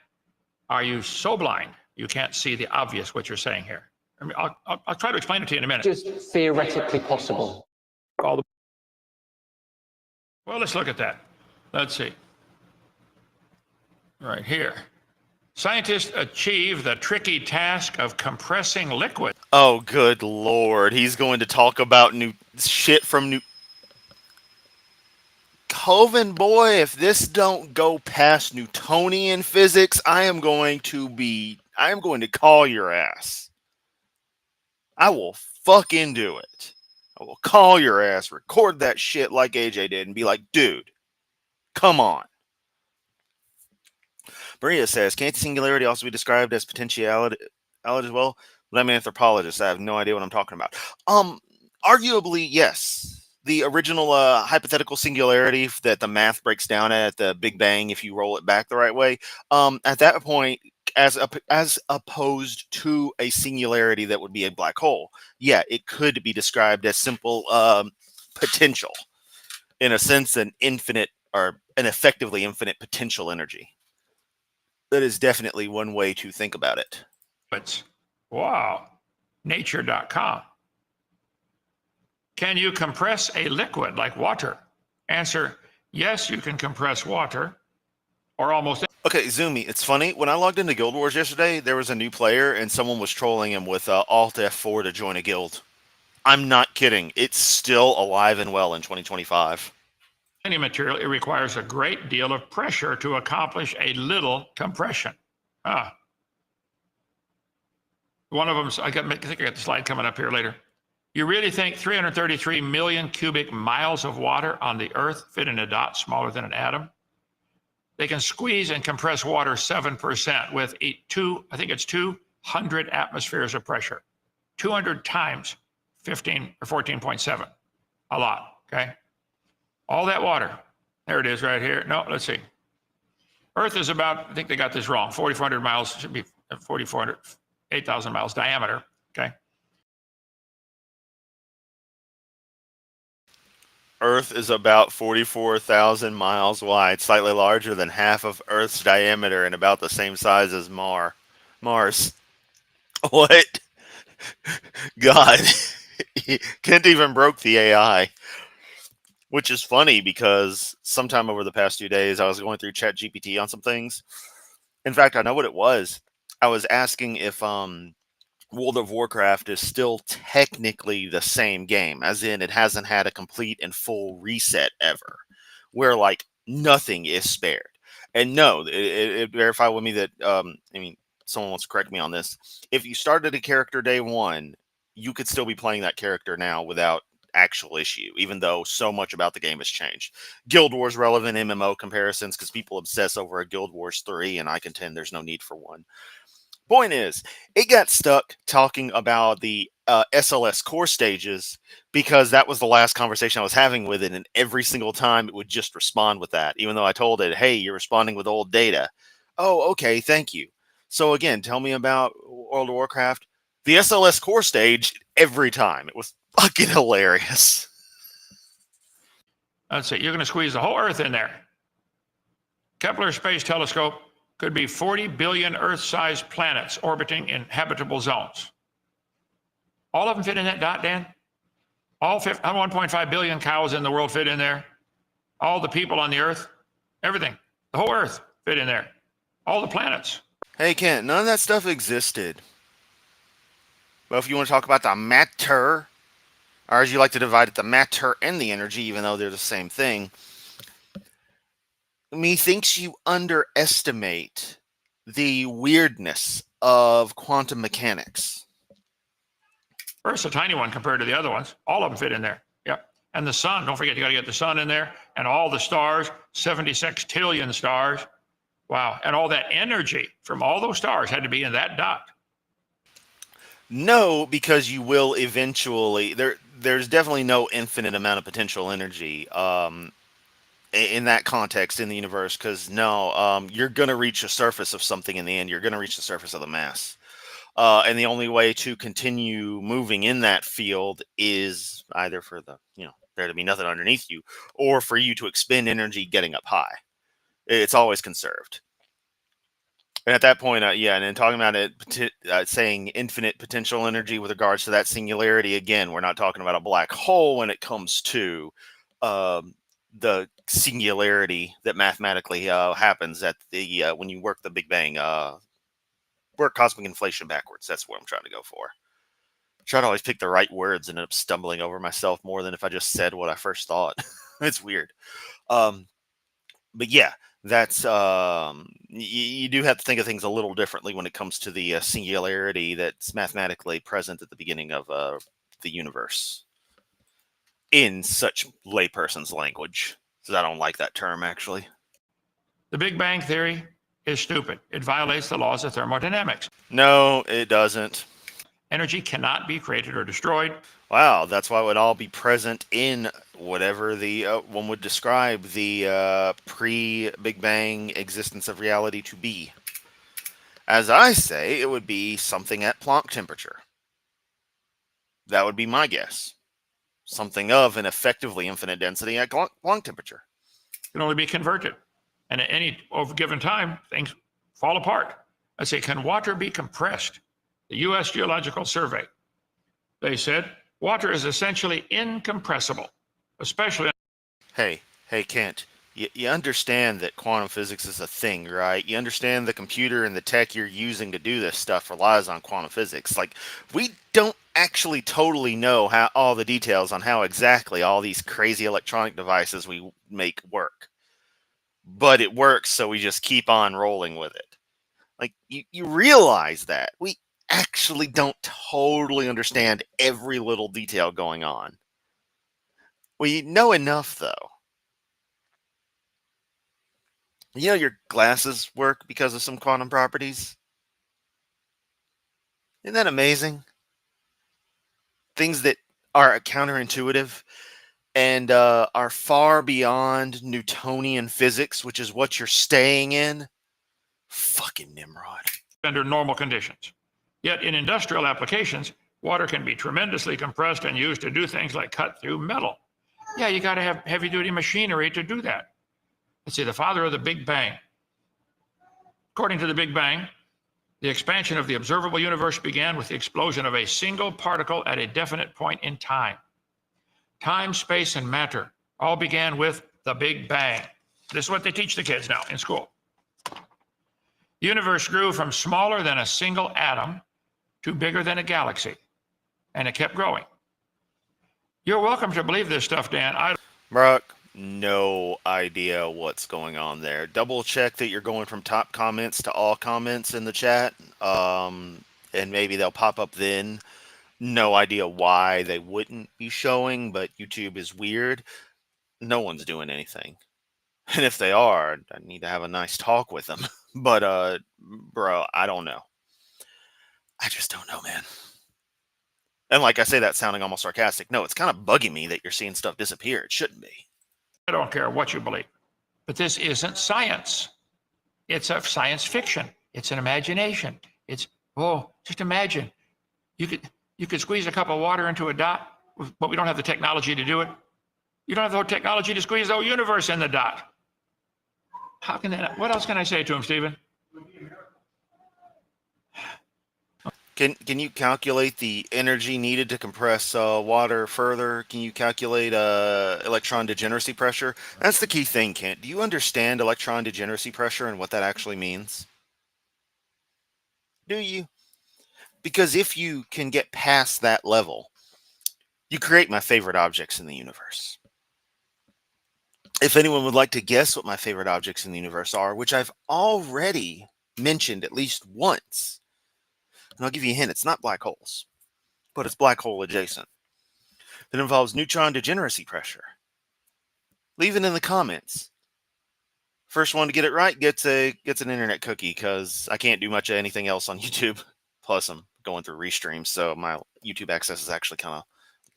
are you so blind you can't see the obvious what you're saying here? I mean, I'll try to explain it to you in a minute. Just theoretically possible. Well, let's look at that. Let's see. Right here. Scientists achieve the tricky task of compressing liquid. Oh, good Lord. He's going to talk about new shit from new. Hovind, boy, if this don't go past Newtonian physics, I am going to call your ass. I will fucking do it. I will call your ass, record that shit like AJ did, and be like, dude, come on. Maria says, can't the singularity also be described as potentiality as well? But I'm an anthropologist. I have no idea what I'm talking about. Arguably, yes. The original hypothetical singularity that the math breaks down at the Big Bang, if you roll it back the right way, at that point, as opposed to a singularity that would be a black hole, yeah, it could be described as simple potential, in a sense, an infinite or an effectively infinite potential energy. That is definitely one way to think about it. Wow. Nature.com. Can you compress a liquid like water? Answer, yes, you can compress water, or almost. Okay, Zoomy, it's funny. When I logged into Guild Wars yesterday, there was a new player, and someone was trolling him with Alt F4 to join a guild. I'm not kidding. It's still alive and well in 2025. Any material, it requires a great deal of pressure to accomplish a little compression. One of them, I think I got the slide coming up here later. You really think 333 million cubic miles of water on the Earth fit in a dot smaller than an atom? They can squeeze and compress water 7% with I think it's 200 atmospheres of pressure. 200 times 15 or 14.7. A lot, okay? All that water. There it is right here. No, let's see. Earth is about, I think they got this wrong, 4,400 miles, should be 4,400, 8,000 miles diameter, okay? Earth is about 44,000 miles wide, slightly larger than half of Earth's diameter and about the same size as Mars. What? God. Kent even broke the AI. Which is funny because sometime over the past 2 days, I was going through ChatGPT on some things. In fact, I know what it was. I was asking if World of Warcraft is still technically the same game, as in it hasn't had a complete and full reset ever, where like nothing is spared. And no, it verified with me that someone wants to correct me on this. If you started a character day one, you could still be playing that character now without actual issue, even though so much about the game has changed. Guild Wars relevant MMO comparisons, because people obsess over a Guild Wars 3, and I contend there's no need for one. Point is, it got stuck talking about the SLS core stages because that was the last conversation I was having with it, and every single time it would just respond with that, even though I told it, hey, you're responding with old data. Oh, okay, thank you. So again, tell me about World of Warcraft. The SLS core stage, every time. It was fucking hilarious. Let's see, you're going to squeeze the whole Earth in there. Kepler Space Telescope could be 40 billion Earth-sized planets orbiting in habitable zones. All of them fit in that dot, Dan? All 1.5 billion cows in the world fit in there. All the people on the Earth, everything, the whole Earth fit in there. All the planets. Hey, Kent, none of that stuff existed. Well, if you want to talk about the matter, or as you like to divide it, the matter and the energy, even though they're the same thing, methinks you underestimate the weirdness of quantum mechanics. Earth's a tiny one compared to the other ones. All of them fit in there. Yep. And the sun, don't forget, you got to get the sun in there, and all the stars, 76 trillion stars. Wow. And all that energy from all those stars had to be in that dot. No, because you will eventually, there's definitely no infinite amount of potential energy. in that context in the universe, because no, you're going to reach the surface of something in the end. You're going to reach the surface of the mass. And the only way to continue moving in that field is either for there to be nothing underneath you, or for you to expend energy getting up high. It's always conserved. And at that point, and then talking about it, saying infinite potential energy with regards to that singularity, again, we're not talking about a black hole when it comes to the singularity that mathematically happens at the when you work the Big Bang, work cosmic inflation backwards. That's what I'm trying to go for. I try to always pick the right words and end up stumbling over myself more than if I just said what I first thought. It's weird. But yeah, that's you do have to think of things a little differently when it comes to the singularity that's mathematically present at the beginning of the universe in such layperson's language. Because I don't like that term, actually. The Big Bang Theory is stupid. It violates the laws of thermodynamics. No, it doesn't. Energy cannot be created or destroyed. Wow, that's why it would all be present in whatever the one would describe the pre-Big Bang existence of reality to be. As I say, it would be something at Planck temperature. That would be my guess. Something of an effectively infinite density at Planck temperature. It can only be converted. And at any given time, things fall apart. I say, can water be compressed? The U.S. Geological Survey, they said, water is essentially incompressible, especially. Hey, Kent, you understand that quantum physics is a thing, right? You understand the computer and the tech you're using to do this stuff relies on quantum physics. Like, we don't actually totally know how all the details on how exactly all these crazy electronic devices we make work. But it works, so we just keep on rolling with it. Like, you realize that. We actually don't totally understand every little detail going on. We know enough, though. You know your glasses work because of some quantum properties? Isn't that amazing? Things that are counterintuitive and are far beyond Newtonian physics, which is what you're staying in. Fucking Nimrod. Under normal conditions. Yet in industrial applications, water can be tremendously compressed and used to do things like cut through metal. Yeah, you got to have heavy-duty machinery to do that. Let's see, the father of the Big Bang. According to the Big Bang, the expansion of the observable universe began with the explosion of a single particle at a definite point in time. Time, space, and matter all began with the Big Bang. This is what they teach the kids now in school. The universe grew from smaller than a single atom to bigger than a galaxy, and it kept growing. You're welcome to believe this stuff, Dan. Brock, no idea what's going on there. Double check that you're going from top comments to all comments in the chat, and maybe they'll pop up then. No idea why they wouldn't be showing, but YouTube is weird. No one's doing anything. And if they are, I need to have a nice talk with them. But, bro, I don't know. I just don't know, man. And like I say, that sounding almost sarcastic. No, it's kind of bugging me that you're seeing stuff disappear. It shouldn't be. I don't care what you believe. But this isn't science. It's a science fiction. It's an imagination. It's, just imagine. You could squeeze a cup of water into a dot, but we don't have the technology to do it. You don't have the technology to squeeze the whole universe in the dot. How can that? What else can I say to him, Stephen? Can you calculate the energy needed to compress water further? Can you calculate electron degeneracy pressure? That's the key thing, Kent. Do you understand electron degeneracy pressure and what that actually means? Do you? Because if you can get past that level, you create my favorite objects in the universe. If anyone would like to guess what my favorite objects in the universe are, which I've already mentioned at least once, and I'll give you a hint, it's not black holes, but it's black hole adjacent. It involves neutron degeneracy pressure. Leave it in the comments. First one to get it right gets an internet cookie, because I can't do much of anything else on YouTube. Plus, I'm going through restreams, so my YouTube access is actually kind of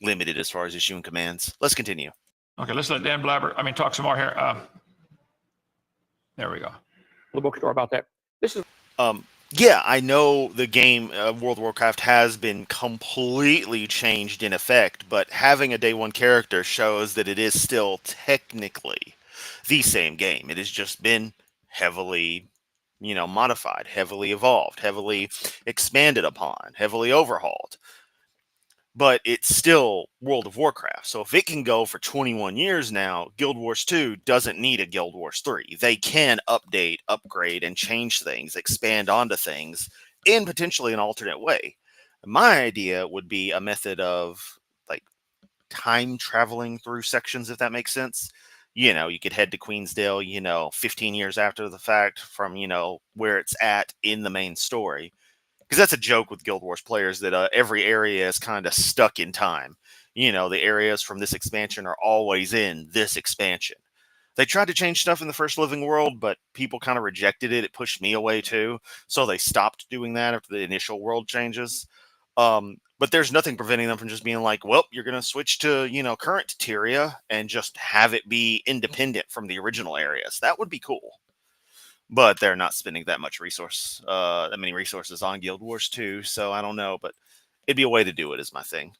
limited as far as issuing commands. Let's continue. Okay, let's let Dan blabber. Talk some more here. There we go. The bookstore about that. This is. Yeah, I know the game World of Warcraft has been completely changed in effect, but having a day one character shows that it is still technically the same game. It has just been heavily, modified, heavily evolved, heavily expanded upon, heavily overhauled. But it's still World of Warcraft. So if it can go for 21 years now, Guild Wars 2 doesn't need a Guild Wars 3. They can update, upgrade, and change things, expand onto things in potentially an alternate way. My idea would be a method of like time traveling through sections, if that makes sense. You could head to Queensdale, 15 years after the fact from, where it's at in the main story. Because that's a joke with Guild Wars players that every area is kind of stuck in time. The areas from this expansion are always in this expansion. They tried to change stuff in the first Living World, but people kind of rejected it. It pushed me away too. So they stopped doing that after the initial world changes. But there's nothing preventing them from just being like, well, you're going to switch to, current Teteria and just have it be independent from the original areas. That would be cool. But they're not spending that many resources on Guild Wars 2, so I don't know, but it'd be a way to do it is my thing.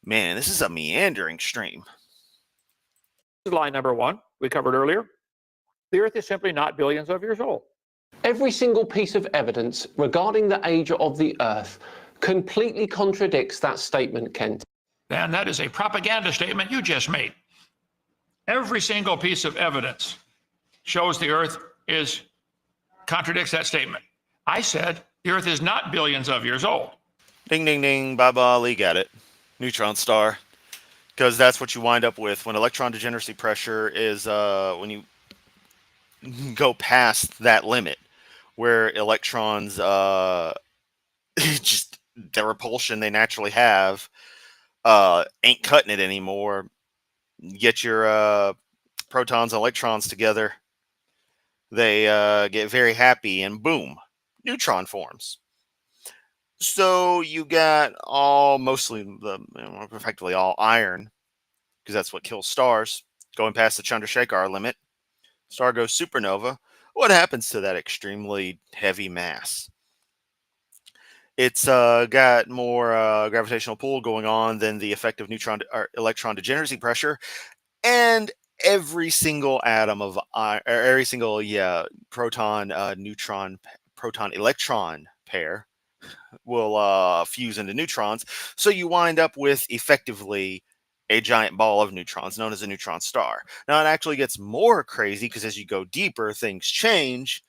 Man, this is a meandering stream. This is line number 1 we covered earlier. The Earth is simply not billions of years old. Every single piece of evidence regarding the age of the Earth completely contradicts that statement, Kent. And that is a propaganda statement you just made. Every single piece of evidence shows the Earth contradicts that statement. I said the Earth is not billions of years old. Ding, ding, ding. Baba Ali got it. Neutron star. Because that's what you wind up with when electron degeneracy pressure is when you go past that limit where electrons just the repulsion they naturally have ain't cutting it anymore. Get your protons and electrons together. They get very happy and boom, neutron forms. So you got effectively all iron, because that's what kills stars, going past the Chandrasekhar limit. Star goes supernova. What happens to that extremely heavy mass? It's got more gravitational pull going on than the effect of electron degeneracy pressure, and every single atom of every single proton neutron proton electron pair will fuse into neutrons, so you wind up with effectively a giant ball of neutrons known as a neutron star. Now it actually gets more crazy because as you go deeper things change,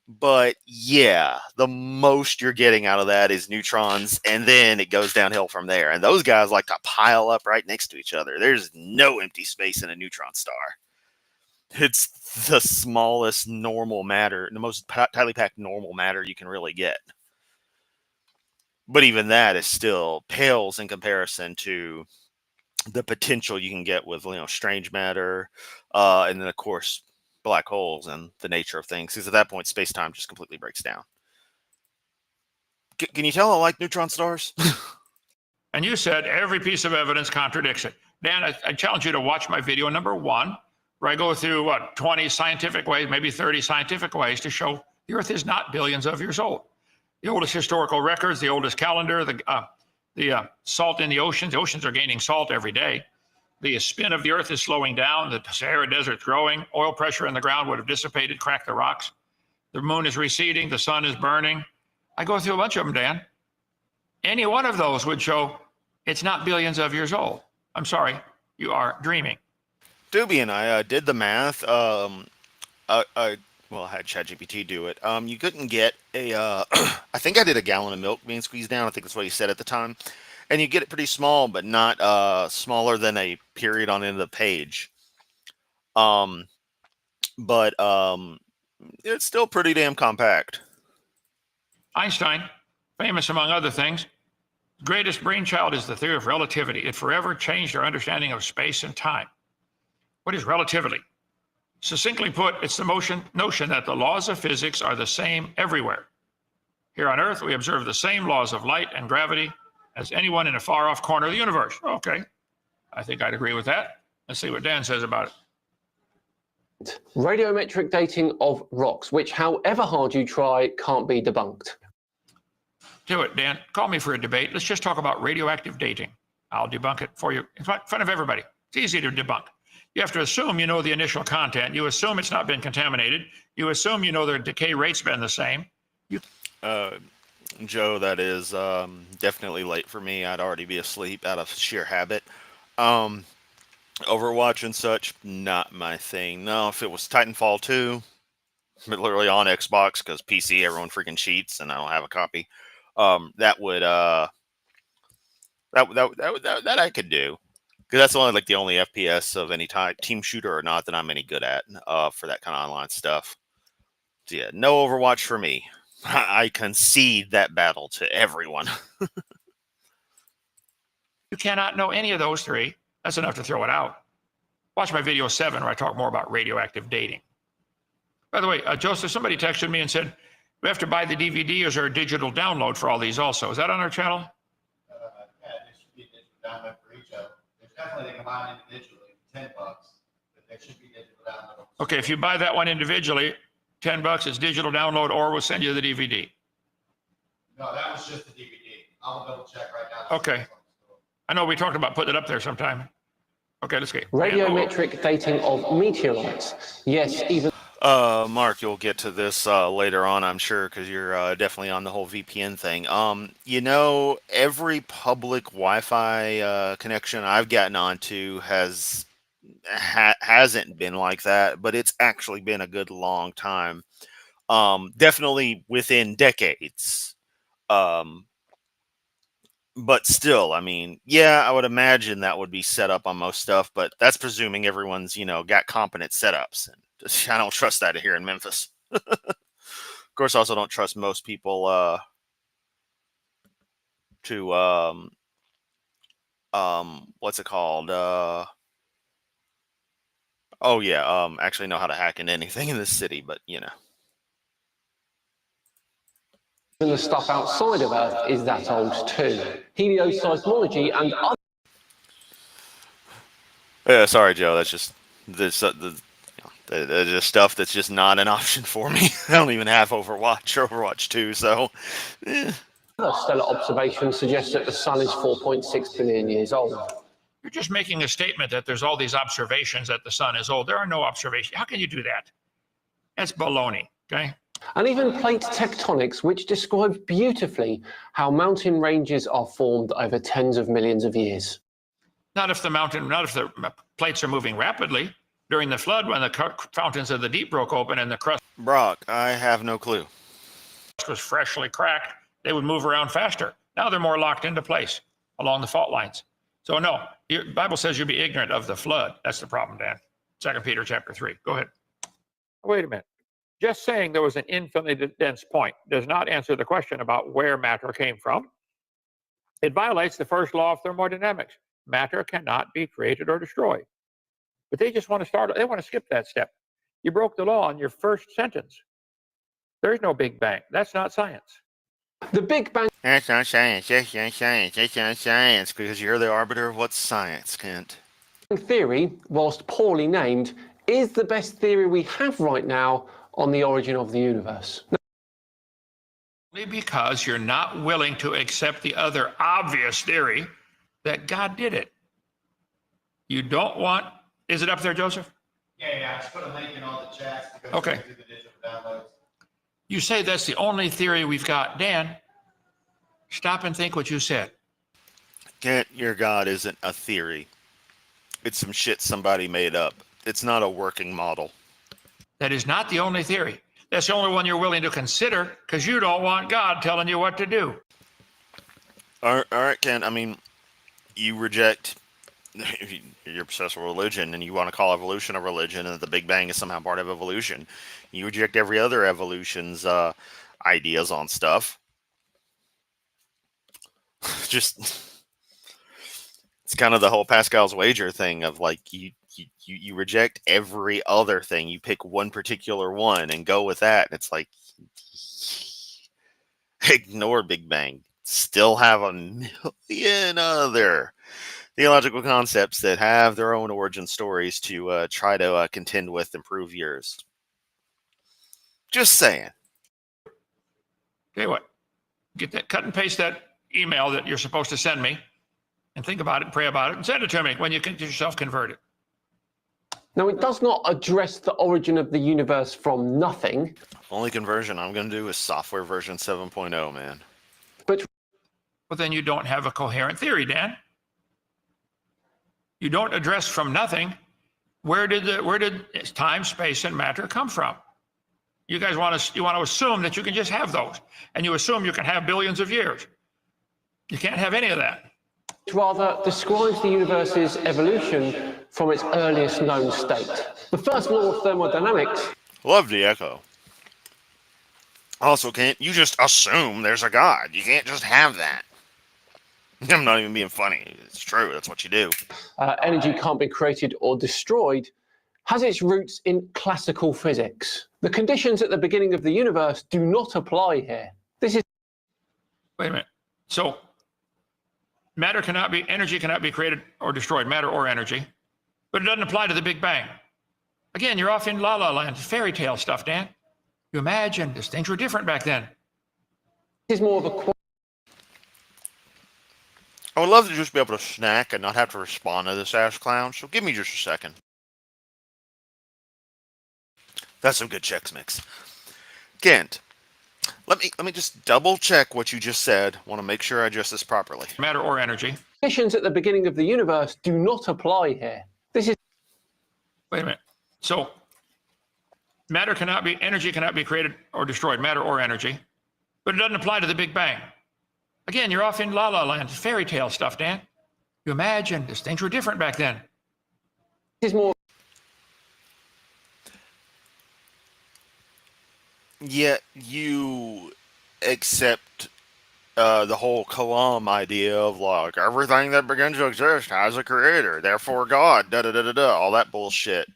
but yeah, the most you're getting out of that is neutrons, and then it goes downhill from there. And those guys like to pile up right next to each other. There's no empty space in a neutron star. It's the smallest normal matter, the most tightly packed normal matter you can really get. But even that is still pales in comparison to the potential you can get with strange matter, and then of course black holes and the nature of things, because at that point space-time just completely breaks down. Can you tell I like neutron stars? And you said every piece of evidence contradicts it. Dan, I challenge you to watch my video number 1, where I go through 20 scientific ways, maybe 30 scientific ways to show the Earth is not billions of years old. The oldest historical records, the oldest calendar, the salt in the oceans are gaining salt every day. The spin of the Earth is slowing down. The Sahara Desert's growing. Oil pressure in the ground would have dissipated, cracked the rocks. The moon is receding. The sun is burning. I go through a bunch of them, Dan. Any one of those would show it's not billions of years old. I'm sorry, you are dreaming. Doobie and I did the math. I had ChatGPT do it. You couldn't get a, I think I did a gallon of milk being squeezed down. I think that's what he said at the time. And you get it pretty small, but not smaller than a period on the end of the page. But it's still pretty damn compact. Einstein, famous among other things, greatest brainchild is the theory of relativity. It forever changed our understanding of space and time. What is relativity? Succinctly put, it's the notion that the laws of physics are the same everywhere. Here on Earth, we observe the same laws of light and gravity as anyone in a far-off corner of the universe. Okay, I think I'd agree with that. Let's see what Dan says about it. Radiometric dating of rocks, which, however hard you try, can't be debunked. Do it, Dan. Call me for a debate. Let's just talk about radioactive dating. I'll debunk it for you in front of everybody. It's easy to debunk. You have to assume you know the initial content. You assume it's not been contaminated. You assume you know their decay rate's been the same. Joe, that is definitely late for me. I'd already be asleep out of sheer habit. Overwatch and such, not my thing. No, if it was Titanfall 2, literally on Xbox, because PC, everyone freaking cheats, and I don't have a copy. That would that I could do, because that's only like the only FPS of any type, team shooter or not, that I'm any good at for that kind of online stuff. So yeah, no Overwatch for me. I concede that battle to everyone. You cannot know any of those three. That's enough to throw it out. Watch my video 7 where I talk more about radioactive dating. By the way, Joseph, somebody texted me and said, we have to buy the DVD. Is there a digital download for all these also? Is that on our channel? Yeah, there should be a digital download for each of them. There's definitely, they combine individually, $10, but there should be digital download. Okay, if you buy that one individually, $10, it's digital download, or we'll send you the DVD. No, that was just the DVD. I'll double check right now. Okay. I know we talked about putting it up there sometime. Okay, let's get Radiometric dating of meteorites. Yes, even... Mark, you'll get to this later on, I'm sure, because you're definitely on the whole VPN thing. You know, every public Wi-Fi connection I've gotten onto hasn't been like that, but it's actually been a good long time. Definitely within decades. But still, I mean, yeah, I would imagine that would be set up on most stuff, but that's presuming everyone's, got competent setups. And I don't trust that here in Memphis. Of course, I also don't trust most people to what's it called? Actually know how to hack into anything in this city, but the stuff outside of Earth is that old too. Helioseismology and other... Yeah, sorry, Joe. That's just there's just stuff that's just not an option for me. I don't even have Overwatch or Overwatch 2, so. Other stellar observations suggest that the sun is 4.6 billion years old. You're just making a statement that there's all these observations that the sun is old. There are no observations. How can you do that? That's baloney, okay? And even plate tectonics, which describe beautifully how mountain ranges are formed over tens of millions of years. Not if the plates are moving rapidly. During the flood, when the fountains of the deep broke open and the crust Brock, I have no clue. was freshly cracked, they would move around faster. Now they're more locked into place along the fault lines. So no, the Bible says you'll be ignorant of the flood. That's the problem, Dan. 2 Peter chapter 3. Go ahead. Wait a minute. Just saying there was an infinitely dense point does not answer the question about where matter came from. It violates the first law of thermodynamics. Matter cannot be created or destroyed. But they just want to want to skip that step. You broke the law in your first sentence. There's no Big Bang. That's not science. The Big Bang That's not science. That's not science. That's not science, because you're the arbiter of what's science, Kent. theory, whilst poorly named, is the best theory we have right now on the origin of the universe. Only because you're not willing to accept the other obvious theory that God did it. You don't want, is it up there, Joseph? Yeah, I just put a link in all the chats to go Okay. through the digital downloads. You say that's the only theory we've got. Dan, stop and think what you said. Kent, your God isn't a theory. It's some shit somebody made up. It's not a working model. That is not the only theory. That's the only one you're willing to consider because you don't want God telling you what to do. All right, Kent. I mean, you reject, you're obsessed with religion and you want to call evolution a religion and that the Big Bang is somehow part of evolution. You reject every other evolution's ideas on stuff. Just, it's kind of the whole Pascal's wager thing of like, you reject every other thing. You pick one particular one and go with that. It's like, ignore Big Bang. Still have a million other theological concepts that have their own origin stories to try to contend with and prove yours. Just saying. Tell you what, get that, cut and paste that email that you're supposed to send me, and think about it, and pray about it, and send it to me when you get yourself converted. Now, it does not address the origin of the universe from nothing. Only conversion I'm going to do is software version 7.0, man. But well, then you don't have a coherent theory, Dan. You don't address from nothing. Where did time, space, and matter come from? You guys want to assume that you can just have those, and you assume you can have billions of years. You can't have any of that. rather describes the universe's evolution from its earliest known state. The first law of thermodynamics. Love the echo. Also, can't you just assume there's a God? You can't just have that. I'm not even being funny. It's true. That's what you do. Energy can't be created or destroyed, has its roots in classical physics. The conditions at the beginning of the universe do not apply here. This is... Wait a minute. So, energy cannot be created or destroyed, matter or energy, but it doesn't apply to the Big Bang. Again, you're off in La La Land, fairy tale stuff, Dan. You imagine these things were different back then. This is more of a... I would love to just be able to snack and not have to respond to this ass clown, so give me just a second. That's some good Chex Mix. Kent, let me just double check what you just said. Want to make sure I address this properly. Matter or energy. Conditions at the beginning of the universe do not apply here. This is... Wait a minute. So, energy cannot be created or destroyed, matter or energy, but it doesn't apply to the Big Bang. Again, you're off in La La Land, fairy tale stuff, Dan. You imagine these things were different back then. This is more... Yet you accept the whole Kalam idea of like everything that begins to exist has a creator, therefore God, all that bullshit.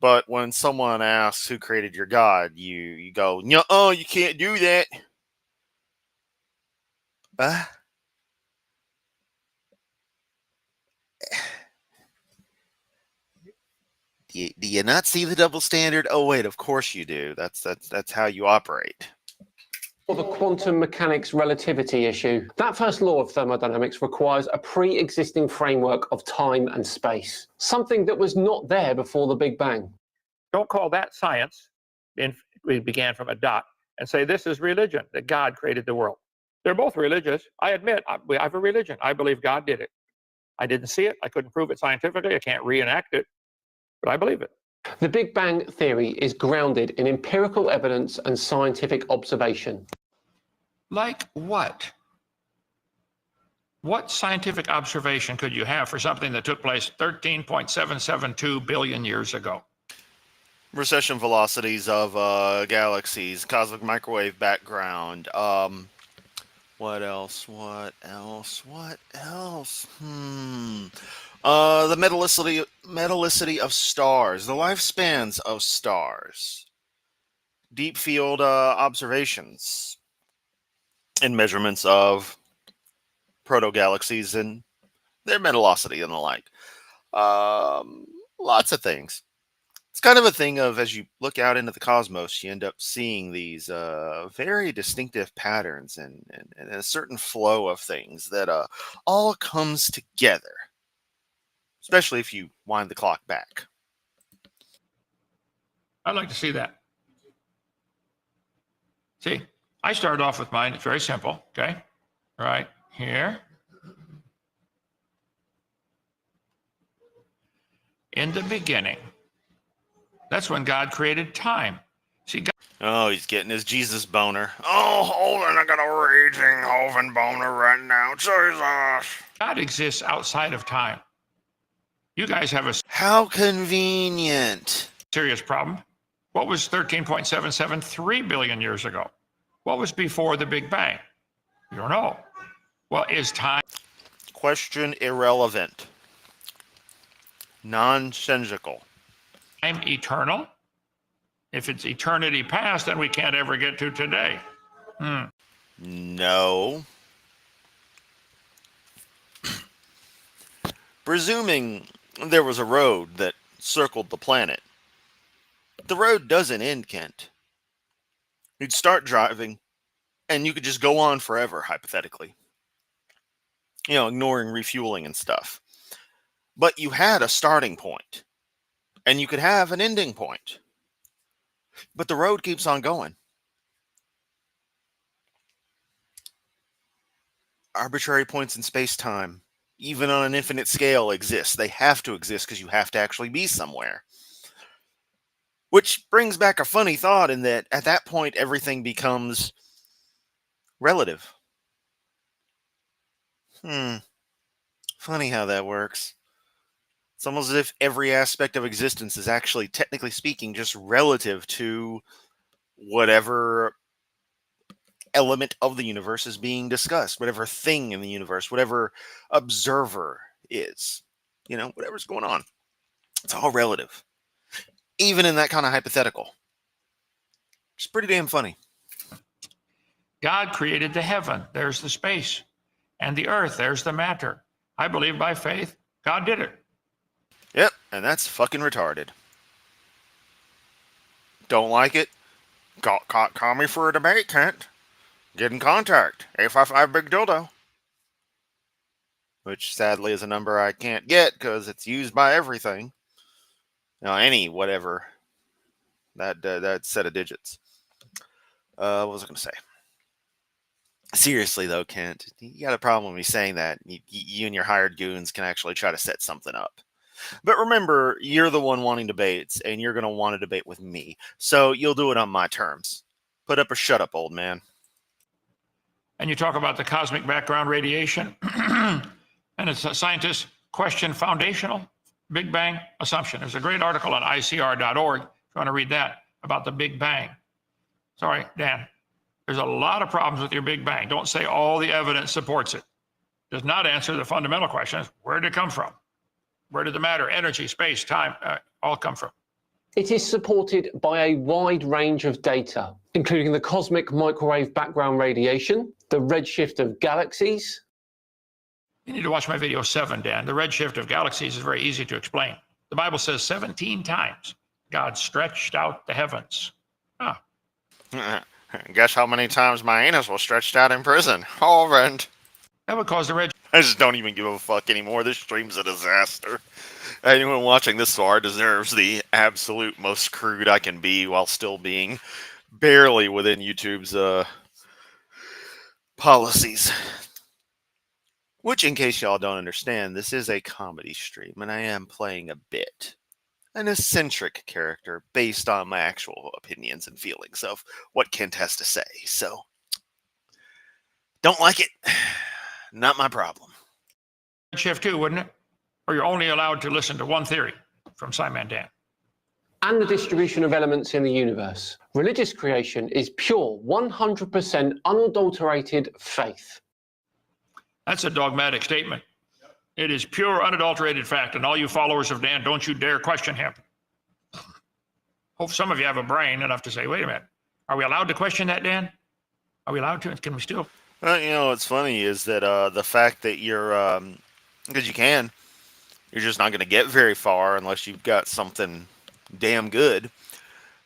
But when someone asks who created your God, you go, no, you can't do that. Do you not see the double standard? Oh wait, of course you do. That's how you operate. Of a quantum mechanics relativity issue. That first law of thermodynamics requires a pre-existing framework of time and space, something that was not there before the Big Bang. Don't call that science. We began from a dot and say this is religion, that God created the world. They're both religious. I admit, I have a religion. I believe God did it. I didn't see it. I couldn't prove it scientifically. I can't reenact it, but I believe it. The Big Bang theory is grounded in empirical evidence and scientific observation. Like what? What scientific observation could you have for something that took place 13.772 billion years ago? Recession velocities of galaxies, cosmic microwave background. What else? The metallicity of stars, the lifespans of stars, deep field observations, and measurements of proto-galaxies and their metallicity and the like. Lots of things. It's kind of a thing of, as you look out into the cosmos, you end up seeing these very distinctive patterns and a certain flow of things that all comes together, especially if you wind the clock back. I'd like to see that. See, I started off with mine. It's very simple, okay? Right here. In the beginning. That's when God created time. See, God... Oh, he's getting his Jesus boner. Oh, Hovind, I got a raging Hovind boner right now. Jesus. God exists outside of time. You guys have a... How convenient. Serious problem. What was 13.773 billion years ago? What was before the Big Bang? You don't know. Well, is time... Question irrelevant. Nonsensical. Time eternal? If it's eternity past, then we can't ever get to today. No. Presuming there was a road that circled the planet, the road doesn't end, Kent. You'd start driving, and you could just go on forever, hypothetically. Ignoring refueling and stuff. But you had a starting point, and you could have an ending point. But the road keeps on going. Arbitrary points in space-time, even on an infinite scale, exist. They have to exist because you have to actually be somewhere. Which brings back a funny thought in that at that point, everything becomes relative. Funny how that works. It's almost as if every aspect of existence is actually, technically speaking, just relative to whatever element of the universe is being discussed, whatever thing in the universe, whatever observer is, whatever's going on. It's all relative. Even in that kind of hypothetical. It's pretty damn funny. God created the heaven. There's the space. And the earth. There's the matter. I believe by faith, God did it. Yep, and that's fucking retarded. Don't like it? Call me for a debate, Kent. Get in contact. 855 Big Dildo. Which sadly is a number I can't get because it's used by everything. Any whatever. That set of digits. What was I going to say? Seriously though, Kent, you got a problem with me saying that. You and your hired goons can actually try to set something up. But remember, you're the one wanting debates, and you're going to want to debate with me. So you'll do it on my terms. Put up or shut up, old man. And you talk about the cosmic background radiation, and it's scientists question foundational Big Bang assumption. There's a great article on ICR.org, if you want to read that, about the Big Bang. Sorry, Dan. There's a lot of problems with your Big Bang. Don't say all the evidence supports it. Does not answer the fundamental questions. Where did it come from? Where did the matter, energy, space, time, all come from? It is supported by a wide range of data, including the cosmic microwave background radiation, the redshift of galaxies. You need to watch my video 7, Dan. The redshift of galaxies is very easy to explain. The Bible says 17 times God stretched out the heavens. Guess how many times my anus was stretched out in prison? Hovind. That would cause the red. I just don't even give a fuck anymore. This stream's a disaster. Anyone watching this far deserves the absolute most crude I can be while still being barely within YouTube's policies. Which, in case y'all don't understand, this is a comedy stream, and I am playing a bit. An eccentric character based on my actual opinions and feelings of what Kent has to say. So, don't like it. Not my problem. Shift too, wouldn't it? Or you're only allowed to listen to one theory from Simon Dan. And the distribution of elements in the universe. Religious creation is pure, 100% unadulterated faith. That's a dogmatic statement. It is pure, unadulterated fact, and all you followers of Dan, don't you dare question him. Hope some of you have a brain enough to say, wait a minute, are we allowed to question that, Dan? Are we allowed to? Can we still? What's funny is that the fact that you're, because you're just not going to get very far unless you've got something damn good.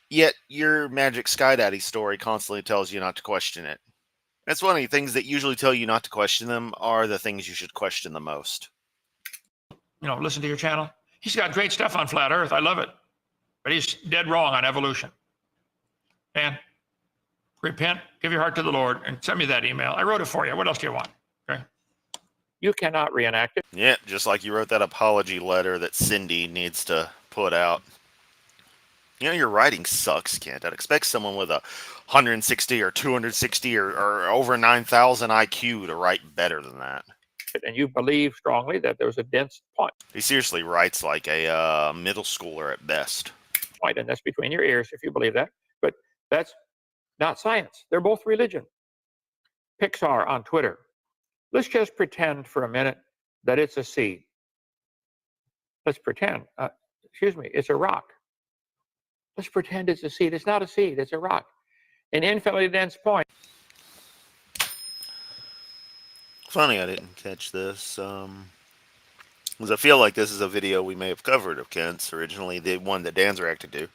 Yet your Magic Sky Daddy story constantly tells you not to question it. That's funny. Things that usually tell you not to question them are the things you should question the most. Listen to your channel. He's got great stuff on flat Earth. I love it. But he's dead wrong on evolution. Dan, repent, give your heart to the Lord, and send me that email. I wrote it for you. What else do you want? Okay. You cannot reenact it. Yeah, just like you wrote that apology letter that Cindy needs to put out. Your writing sucks, Kent. I'd expect someone with a 160 or 260 or over 9,000 IQ to write better than that. And you believe strongly that there's a dense point. He seriously writes like a middle schooler at best. And that's between your ears if you believe that. But that's not science. They're both religion. Pixar on Twitter. Let's just pretend for a minute that it's a seed. Let's pretend. It's a rock. Let's pretend it's a seed. It's not a seed. It's a rock. An infinitely dense point. Funny I didn't catch this. Because I feel like this is a video we may have covered of Kent's, originally the one that Dan's reacted to.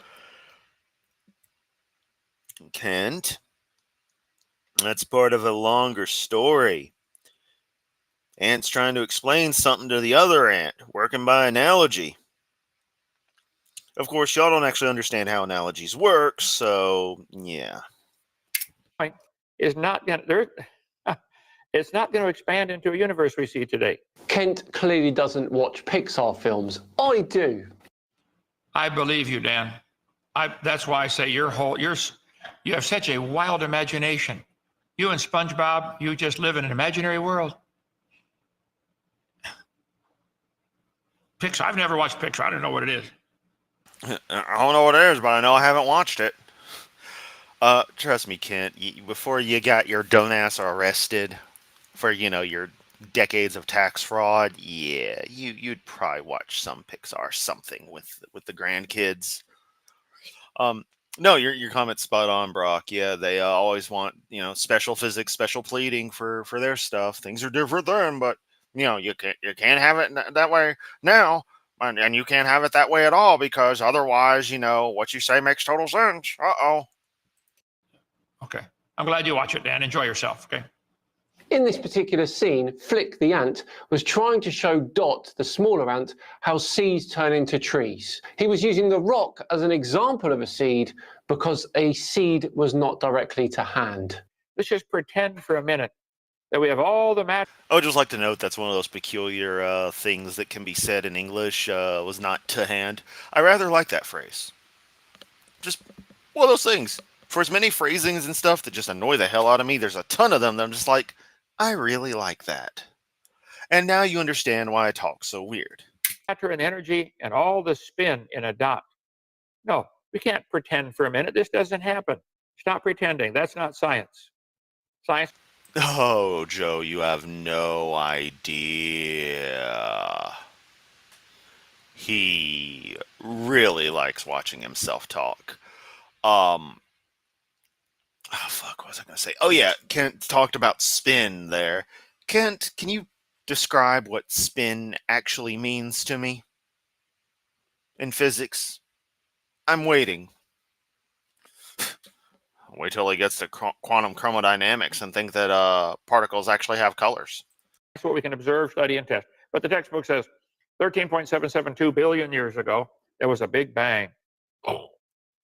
Kent, that's part of a longer story. Ant's trying to explain something to the other ant, working by analogy. Of course, y'all don't actually understand how analogies work, so yeah. Point is not going to, it's not going to expand into a universe we see today. Kent clearly doesn't watch Pixar films. I do. I believe you, Dan. That's why I say you have such a wild imagination. You and SpongeBob, you just live in an imaginary world. Pixar, I've never watched Pixar. I don't know what it is. I don't know what it is, but I know I haven't watched it. Trust me, Kent, before you got your dumbass arrested for, your decades of tax fraud, yeah, you'd probably watch some Pixar something with the grandkids. No, your comment's spot on, Brock. Yeah, they always want, special physics, special pleading for their stuff. Things are different then, but you can't have it that way now. And you can't have it that way at all, because otherwise, what you say makes total sense. Uh-oh. Okay. I'm glad you watch it, Dan. Enjoy yourself, okay? In this particular scene, Flick the ant was trying to show Dot, the smaller ant, how seeds turn into trees. He was using the rock as an example of a seed because a seed was not directly to hand. Let's just pretend for a minute that we have all the matter. I would just like to note that's one of those peculiar things that can be said in English, was not to hand. I rather like that phrase. Just one of those things. For as many phrasings and stuff that just annoy the hell out of me, there's a ton of them that I'm just like, I really like that. And now you understand why I talk so weird. Matter and energy and all the spin in a dot. No, we can't pretend for a minute. This doesn't happen. Stop pretending. That's not science. Science. Oh, Joe, you have no idea. He really likes watching himself talk. Oh, fuck, what was I going to say? Oh, yeah, Kent talked about spin there. Kent, can you describe what spin actually means to me in physics? I'm waiting. Wait till he gets to quantum chromodynamics and think that particles actually have colors. That's what we can observe, study, and test. But the textbook says 13.772 billion years ago, there was a big bang.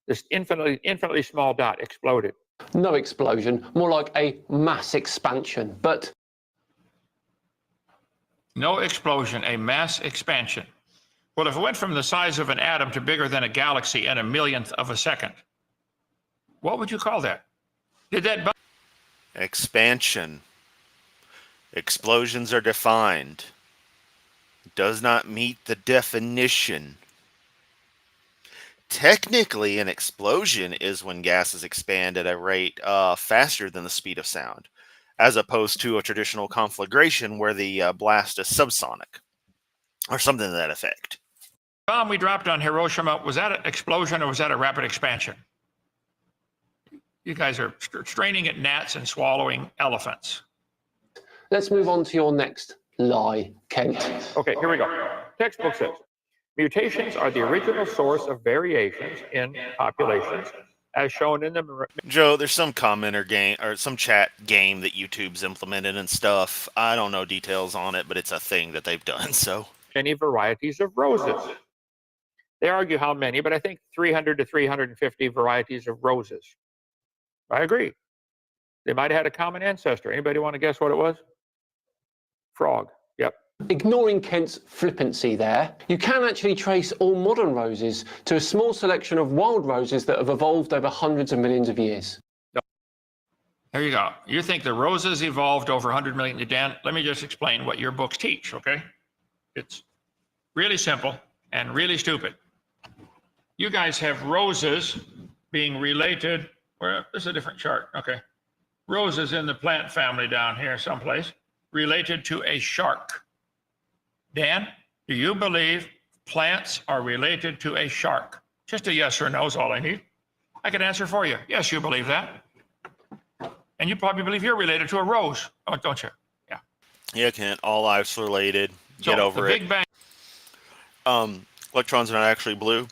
This infinitely small dot exploded. No explosion, more like a mass expansion, but... No explosion, a mass expansion. Well, if it went from the size of an atom to bigger than a galaxy in a millionth of a second, what would you call that? Did that... Expansion. Explosions are defined. Does not meet the definition. Technically, an explosion is when gases expand at a rate faster than the speed of sound, as opposed to a traditional conflagration where the blast is subsonic, or something to that effect. Bomb we dropped on Hiroshima, was that an explosion or was that a rapid expansion? You guys are straining at gnats and swallowing elephants. Let's move on to your next lie, Kent. Okay, here we go. Textbook says, mutations are the original source of variations in populations, as shown in the... Joe, there's some commenter game, or some chat game that YouTube's implemented and stuff. I don't know details on it, but it's a thing that they've done, so... Many varieties of roses. They argue how many, but I think 300 to 350 varieties of roses. I agree. They might have had a common ancestor. Anybody want to guess what it was? Frog. Yep. Ignoring Kent's flippancy there, you can actually trace all modern roses to a small selection of wild roses that have evolved over hundreds of millions of years. There you go. You think the roses evolved over 100 million? Dan, let me just explain what your books teach, okay? It's really simple and really stupid. You guys have roses being related... This is a different chart. Okay. Roses in the plant family down here someplace, related to a shark. Dan, do you believe plants are related to a shark? Just a yes or no is all I need. I can answer for you. Yes, you believe that. And you probably believe you're related to a rose, don't you? Yeah. Yeah, Kent, all life's related. So Get over the it. Big Bang. Electrons are not actually blue.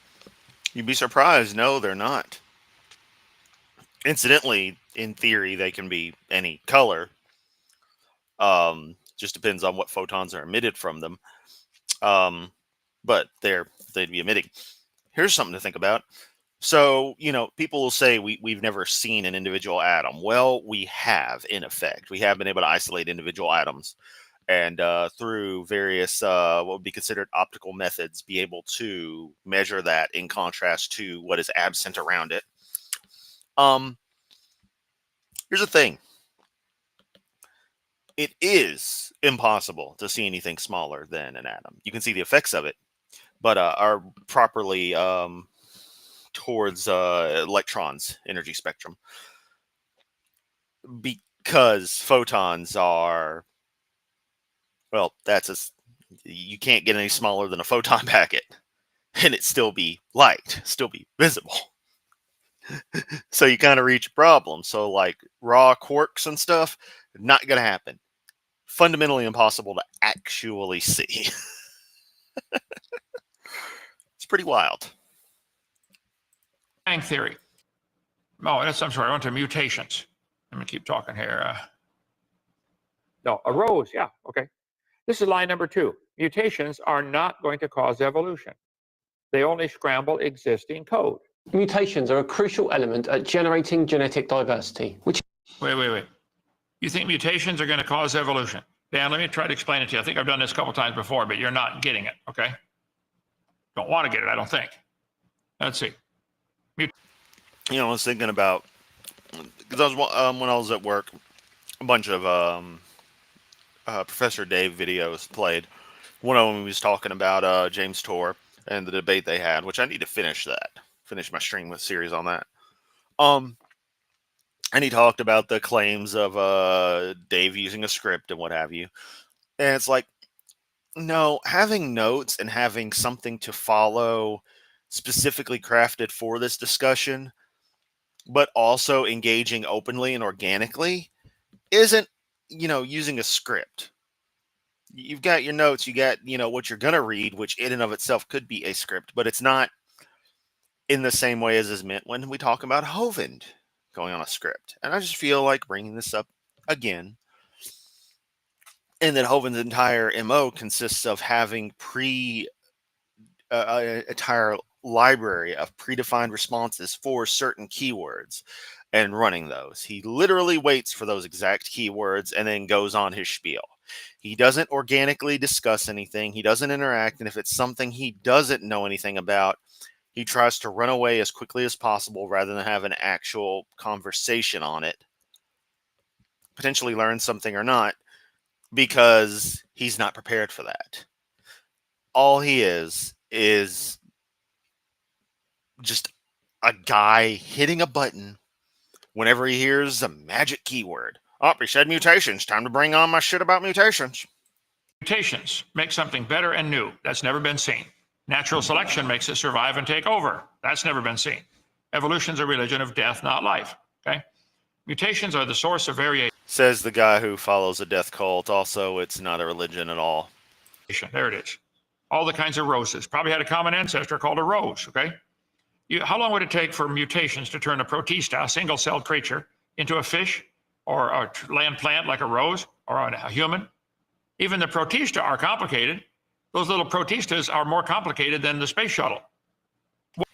You'd be surprised. No, they're not. Incidentally, in theory, they can be any color. Just depends on what photons are emitted from them. But they'd be emitting. Here's something to think about. So, people will say we've never seen an individual atom. Well, we have, in effect. We have been able to isolate individual atoms and through various what would be considered optical methods, be able to measure that in contrast to what is absent around it. Here's the thing. It is impossible to see anything smaller than an atom. You can see the effects of it, but are properly towards electrons energy spectrum, because photons are, well, you can't get any smaller than a photon packet and it still be light, still be visible. So you kind of reach a problem. So like raw quarks and stuff, not gonna happen. Fundamentally impossible to actually see. It's pretty wild. Bang theory. Oh, I'm sorry. I went to mutations. Let me keep talking here. No, a rose. Yeah. Okay. This is line number 2. Mutations are not going to cause evolution. They only scramble existing code. Mutations are a crucial element at generating genetic diversity, which... Wait. You think mutations are going to cause evolution? Dan, let me try to explain it to you. I think I've done this a couple times before, but you're not getting it, okay? Don't want to get it, I don't think. Let's see. I was thinking about, because when I was at work, a bunch of Professor Dave videos played. One of them was talking about James Tour and the debate they had, which I need to finish my stream series on that. And he talked about the claims of Dave using a script and what have you. And it's like, no, having notes and having something to follow specifically crafted for this discussion, but also engaging openly and organically, isn't, using a script. You've got your notes, you got, what you're going to read, which in and of itself could be a script, but it's not in the same way as is meant when we talk about Hovind going on a script. And I just feel like bringing this up again. And that Hovind's entire MO consists of having entire library of predefined responses for certain keywords and running those. He literally waits for those exact keywords and then goes on his spiel. He doesn't organically discuss anything. He doesn't interact. And if it's something he doesn't know anything about, he tries to run away as quickly as possible rather than have an actual conversation on it, potentially learn something or not, because he's not prepared for that. All he is just a guy hitting a button whenever he hears a magic keyword. Oh, he said mutations. Time to bring on my shit about mutations. Mutations make something better and new. That's never been seen. Natural selection makes it survive and take over. That's never been seen. Evolution's a religion of death, not life. Okay? Mutations are the source of variation. Says the guy who follows a death cult. Also, it's not a religion at all. There it is. All the kinds of roses. Probably had a common ancestor called a rose, okay? How long would it take for mutations to turn a protista, a single-celled creature, into a fish or a land plant like a rose or a human? Even the protista are complicated. Those little protistas are more complicated than the space shuttle.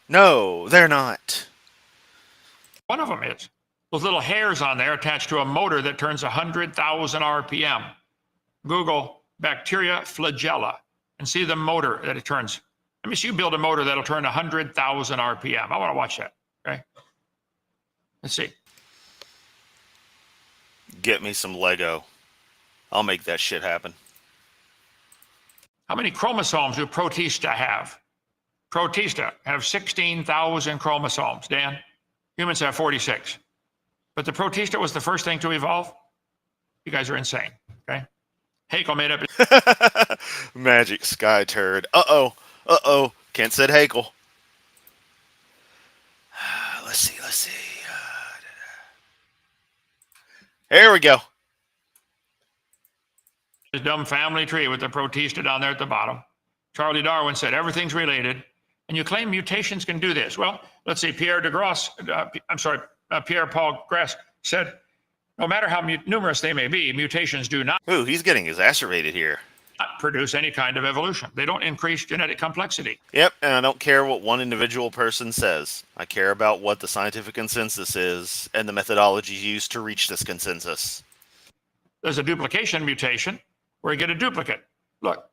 No, they're not. One of them is. Those little hairs on there attached to a motor that turns 100,000 RPM. Google bacteria flagella and see the motor that it turns. Let me see you build a motor that'll turn 100,000 RPM. I want to watch that, okay? Let's see. Get me some Lego. I'll make that shit happen. How many chromosomes do protista have? Protista have 16,000 chromosomes, Dan. Humans have 46. But the protista was the first thing to evolve? You guys are insane, okay? Haeckel made up... Magic sky turd. Uh-oh. Kent said Haeckel. Let's see. Here we go. This dumb family tree with the protista down there at the bottom. Charlie Darwin said everything's related, and you claim mutations can do this. Well, let's see, Pierre Paul Grass said, no matter how numerous they may be, mutations do not Ooh, he's getting exacerbated here. produce any kind of evolution. They don't increase genetic complexity. Yep, and I don't care what one individual person says. I care about what the scientific consensus is and the methodology used to reach this consensus. There's a duplication mutation where you get a duplicate. Look,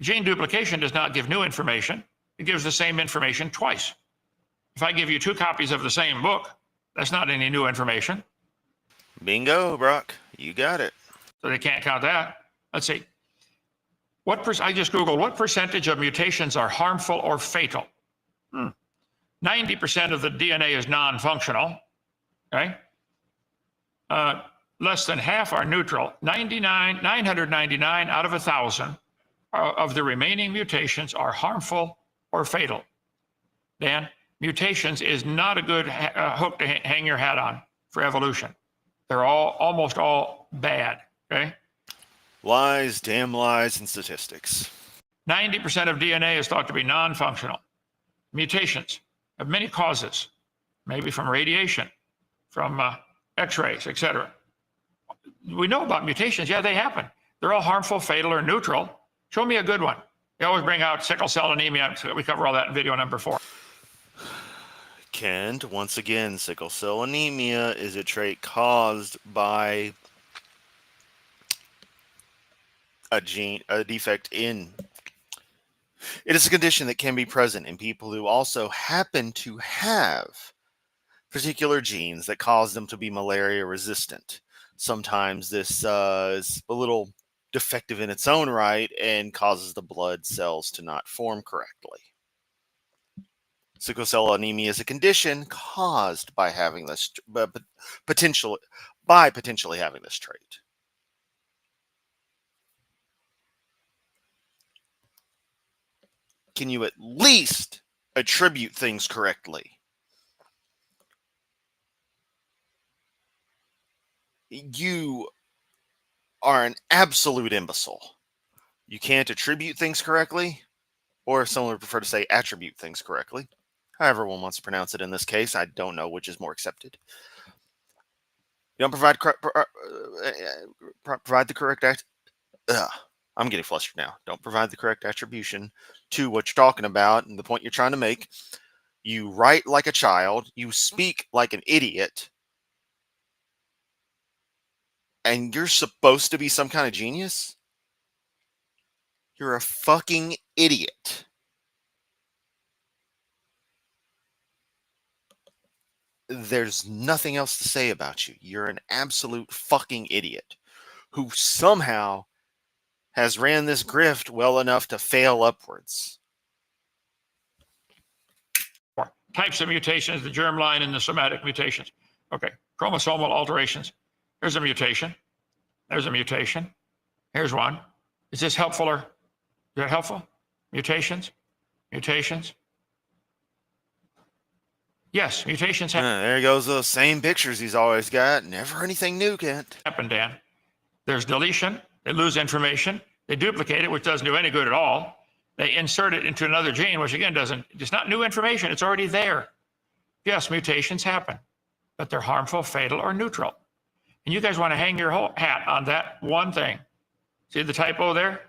gene duplication does not give new information. It gives the same information twice. If I give you 2 copies of the same book, that's not any new information. Bingo, Brock. You got it. So they can't count that. Let's see. I just Googled, what percentage of mutations are harmful or fatal? 90% of the DNA is non-functional. Okay. Less than half are neutral. 999 out of 1,000 of the remaining mutations are harmful or fatal. Dan, mutations is not a good hook to hang your hat on for evolution. They're almost all bad. Okay. Lies, damn lies, and statistics. 90% of DNA is thought to be non-functional. Mutations have many causes, maybe from radiation, from X-rays, etc. We know about mutations. Yeah, they happen. They're all harmful, fatal, or neutral. Show me a good one. They always bring out sickle cell anemia. We cover all that in video number 4. Kent, once again, sickle cell anemia is a trait caused by a defect in. It is a condition that can be present in people who also happen to have particular genes that cause them to be malaria resistant. Sometimes this is a little defective in its own right and causes the blood cells to not form correctly. Sickle cell anemia is a condition caused by having this, potentially having this trait. Can you at least attribute things correctly? You are an absolute imbecile. You can't attribute things correctly, or someone would prefer to say attribute things correctly. However one wants to pronounce it in this case, I don't know which is more accepted. You don't provide the correct I'm getting flustered now. Don't provide the correct attribution to what you're talking about and the point you're trying to make. You write like a child. You speak like an idiot. And you're supposed to be some kind of genius? You're a fucking idiot. There's nothing else to say about you. You're an absolute fucking idiot who somehow has ran this grift well enough to fail upwards. Types of mutations, the germline and the somatic mutations. Okay, chromosomal alterations. Here's a mutation. There's a mutation. Here's one. Is this helpful or is that helpful? Mutations? Mutations? Yes, mutations happen. There goes those same pictures he's always got. Never anything new, Kent. Happen, Dan. There's deletion. They lose information. They duplicate it, which doesn't do any good at all. They insert it into another gene, which again it's not new information. It's already there. Yes, mutations happen, but they're harmful, fatal, or neutral. And you guys want to hang your whole hat on that one thing. See the typo there?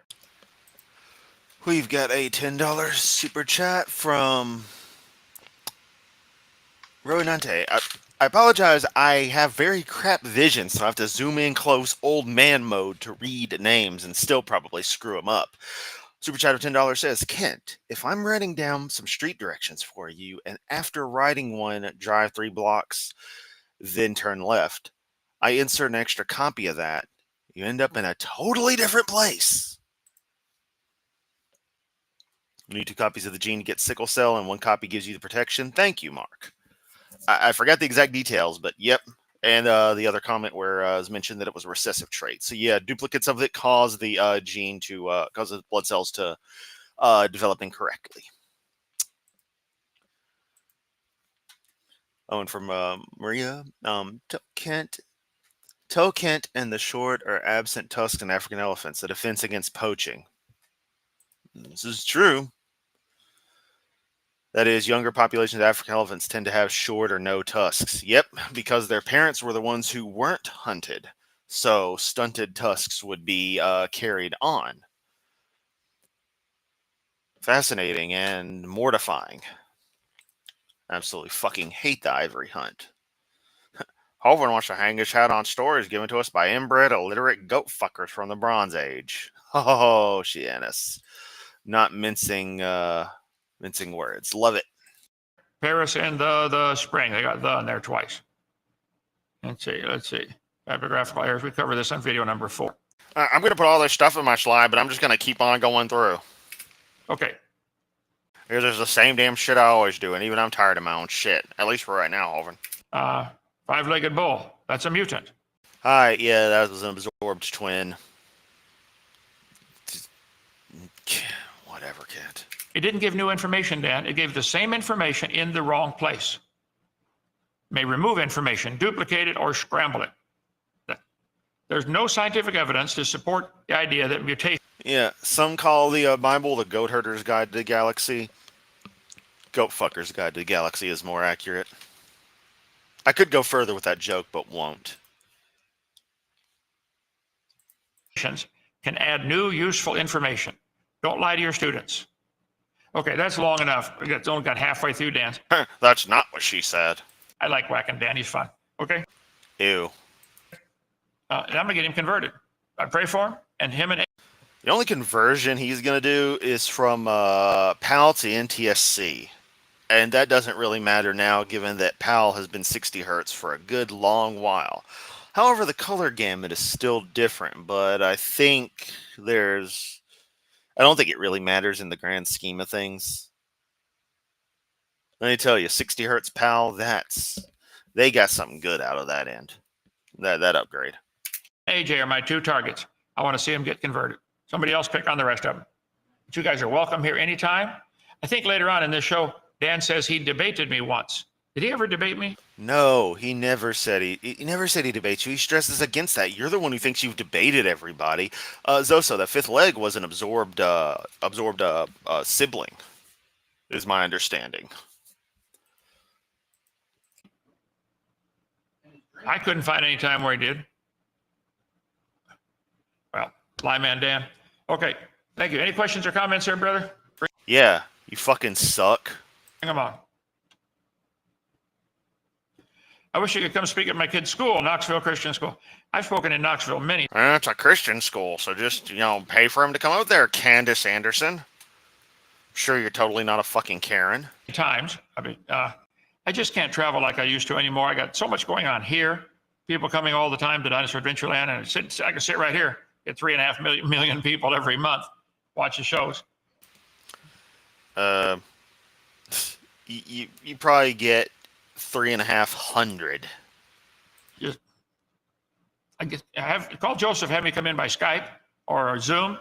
We've got a $10 super chat from Roinante. I apologize. I have very crap vision, so I have to zoom in close old man mode to read names and still probably screw them up. Super chat of $10 says, Kent, if I'm writing down some street directions for you, and after writing one, drive 3 blocks, then turn left, I insert an extra copy of that, you end up in a totally different place. You need 2 copies of the gene to get sickle cell, and 1 copy gives you the protection. Thank you, Mark. I forgot the exact details, but yep. And the other comment where it was mentioned that it was a recessive trait. So yeah, duplicates of it cause the gene to cause the blood cells to develop incorrectly. Oh, and from Maria, Kent and the short or absent tusks in African elephants, a defense against poaching. This is true. That is, younger populations of African elephants tend to have short or no tusks. Yep, because their parents were the ones who weren't hunted. So stunted tusks would be carried on. Fascinating and mortifying. Absolutely fucking hate the ivory hunt. Hovind wants to hang his hat on stories given to us by inbred, illiterate goat fuckers from the Bronze Age. Oh, Shianus. Not mincing words. Love it. Paris and the spring. They got the in there twice. Let's see. Typographical errors. We cover this on video number 4. I'm going to put all this stuff in my slide, but I'm just going to keep on going through. Okay. Here's just the same damn shit I always do, and even I'm tired of my own shit. At least for right now, Hovind. Five-legged bull. That's a mutant. Hi, yeah, that was an absorbed twin. Whatever, kid. It didn't give new information, Dan. It gave the same information in the wrong place. May remove information, duplicate it, or scramble it. There's no scientific evidence to support the idea that mutation. Yeah, some call the Bible the Goat Herder's Guide to the Galaxy. Goat Fucker's Guide to the Galaxy is more accurate. I could go further with that joke, but won't. Can add new useful information. Don't lie to your students. Okay, that's long enough. It's only got halfway through, Dan. That's not what she said. I like whacking Dan. He's fun. Okay? Ew. And I'm going to get him converted. I pray for him, and him and... The only conversion he's going to do is from PAL to NTSC. And that doesn't really matter now, given that PAL has been 60 hertz for a good long while. However, the color gamut is still different, but I think I don't think it really matters in the grand scheme of things. Let me tell you, 60 hertz PAL, they got something good out of that end. That upgrade. AJ are my 2 targets. I want to see them get converted. Somebody else pick on the rest of them. But you guys are welcome here anytime. I think later on in this show, Dan says he debated me once. Did he ever debate me? No, he never said he never said he debates you. He stresses against that. You're the one who thinks you've debated everybody. Zoso, that fifth leg was an absorbed sibling, is my understanding. I couldn't find any time where he did. Well, Lyman Dan. Okay, thank you. Any questions or comments here, brother? Yeah, you fucking suck. Bring them on. I wish you could come speak at my kid's school, Knoxville Christian School. I've spoken in Knoxville many. It's a Christian school, so just, pay for him to come out there, Candace Anderson. Sure, you're totally not a fucking Karen. Times. I just can't travel like I used to anymore. I got so much going on here. People coming all the time to Dinosaur Adventureland, and I can sit right here. Get 3.5 million people every month watch the shows. You probably get 3,500. Just, call Joseph, have me come in by Skype or Zoom.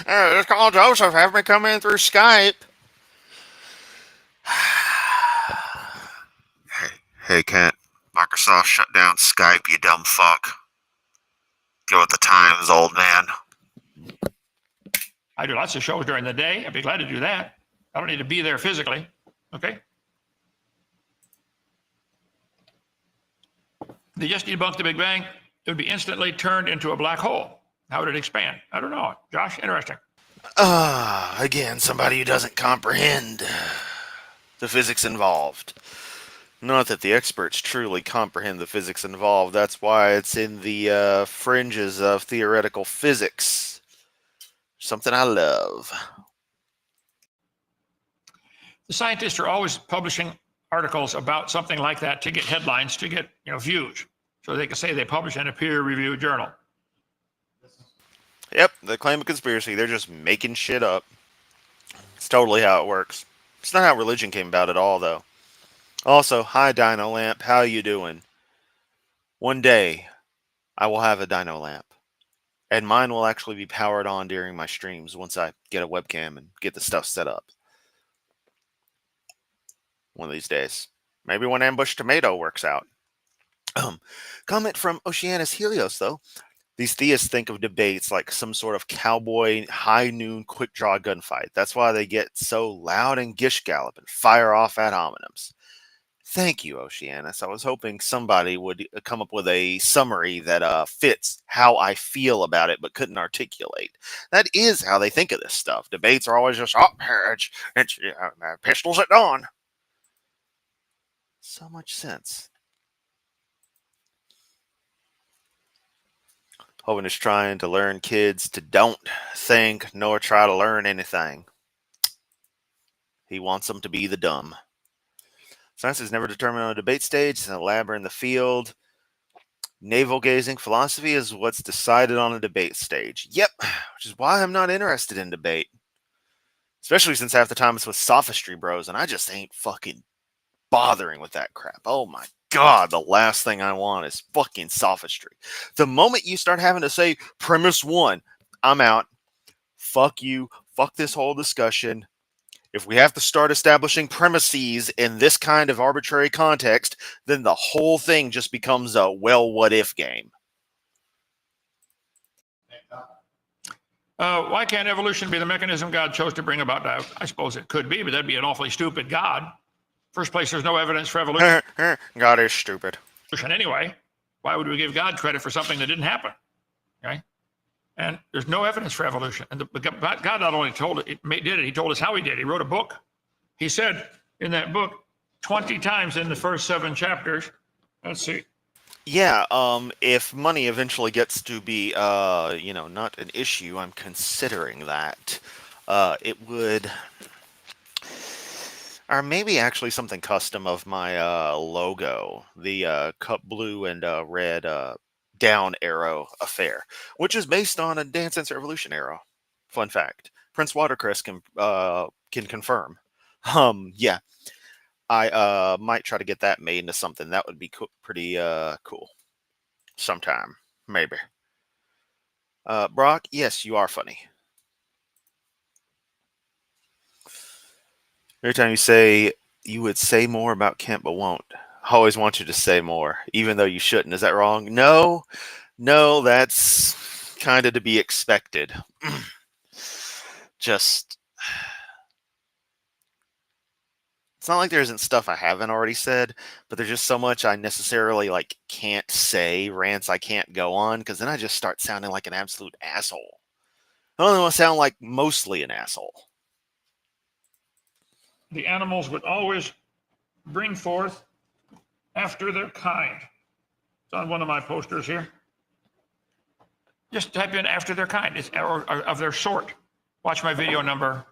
Just call Joseph, have me come in through Skype. Hey, Kent. Microsoft shut down Skype, you dumb fuck. Go with the times, old man. I do lots of shows during the day. I'd be glad to do that. I don't need to be there physically. Okay? They just debunked the Big Bang. It would be instantly turned into a black hole. How would it expand? I don't know. Josh, interesting. Again, somebody who doesn't comprehend the physics involved. Not that the experts truly comprehend the physics involved. That's why it's in the fringes of theoretical physics. Something I love. The scientists are always publishing articles about something like that to get headlines, to get views, so they can say they publish in a peer-reviewed journal. Yep, they claim a conspiracy. They're just making shit up. It's totally how it works. It's not how religion came about at all, though. Also, hi Dino Lamp, how you doing? One day, I will have a Dino Lamp. And mine will actually be powered on during my streams once I get a webcam and get the stuff set up. One of these days. Maybe when Ambush Tomato works out. Comment from Oceanus Helios, though. These theists think of debates like some sort of cowboy high noon quick draw gunfight. That's why they get so loud and gish gallop and fire off ad hominems. Thank you, Oceanus. I was hoping somebody would come up with a summary that fits how I feel about it, but couldn't articulate. That is how they think of this stuff. Debates are always just, it's pistols at dawn. So much sense. Hovind is trying to learn kids to don't think nor try to learn anything. He wants them to be the dumb. Science is never determined on a debate stage. It's a lab or in the field. Navel-gazing philosophy is what's decided on a debate stage. Yep, which is why I'm not interested in debate. Especially since half the time it's with sophistry bros, and I just ain't fucking bothering with that crap. Oh my God, the last thing I want is fucking sophistry. The moment you start having to say premise one, I'm out. Fuck you. Fuck this whole discussion. If we have to start establishing premises in this kind of arbitrary context, then the whole thing just becomes a well, what if game. Why can't evolution be the mechanism God chose to bring about? I suppose it could be, but that'd be an awfully stupid God. First place, there's no evidence for evolution God is stupid. anyway. Why would we give God credit for something that didn't happen? Okay. And there's no evidence for evolution. And God not only did it, he told us how he did it. He wrote a book. He said in that book 20 times in the first 7 chapters. Let's see. Yeah, if money eventually gets to be, not an issue, I'm considering that. It would, or maybe actually something custom of my logo, the cup blue and red down arrow affair, which is based on a Dance Dance Revolution arrow. Fun fact. Prince Watercress can confirm. Yeah. I might try to get that made into something. That would be pretty cool. Sometime. Maybe. Brock, yes, you are funny. Every time you say you would say more about Kent but won't. I always want you to say more, even though you shouldn't. Is that wrong? No, that's kind of to be expected. Just, it's not like there isn't stuff I haven't already said, but there's just so much I necessarily can't say, rants I can't go on, because then I just start sounding like an absolute asshole. I only want to sound like mostly an asshole. The animals would always bring forth after their kind. It's on one of my posters here. Just type in after their kind, or of their sort. Watch my video number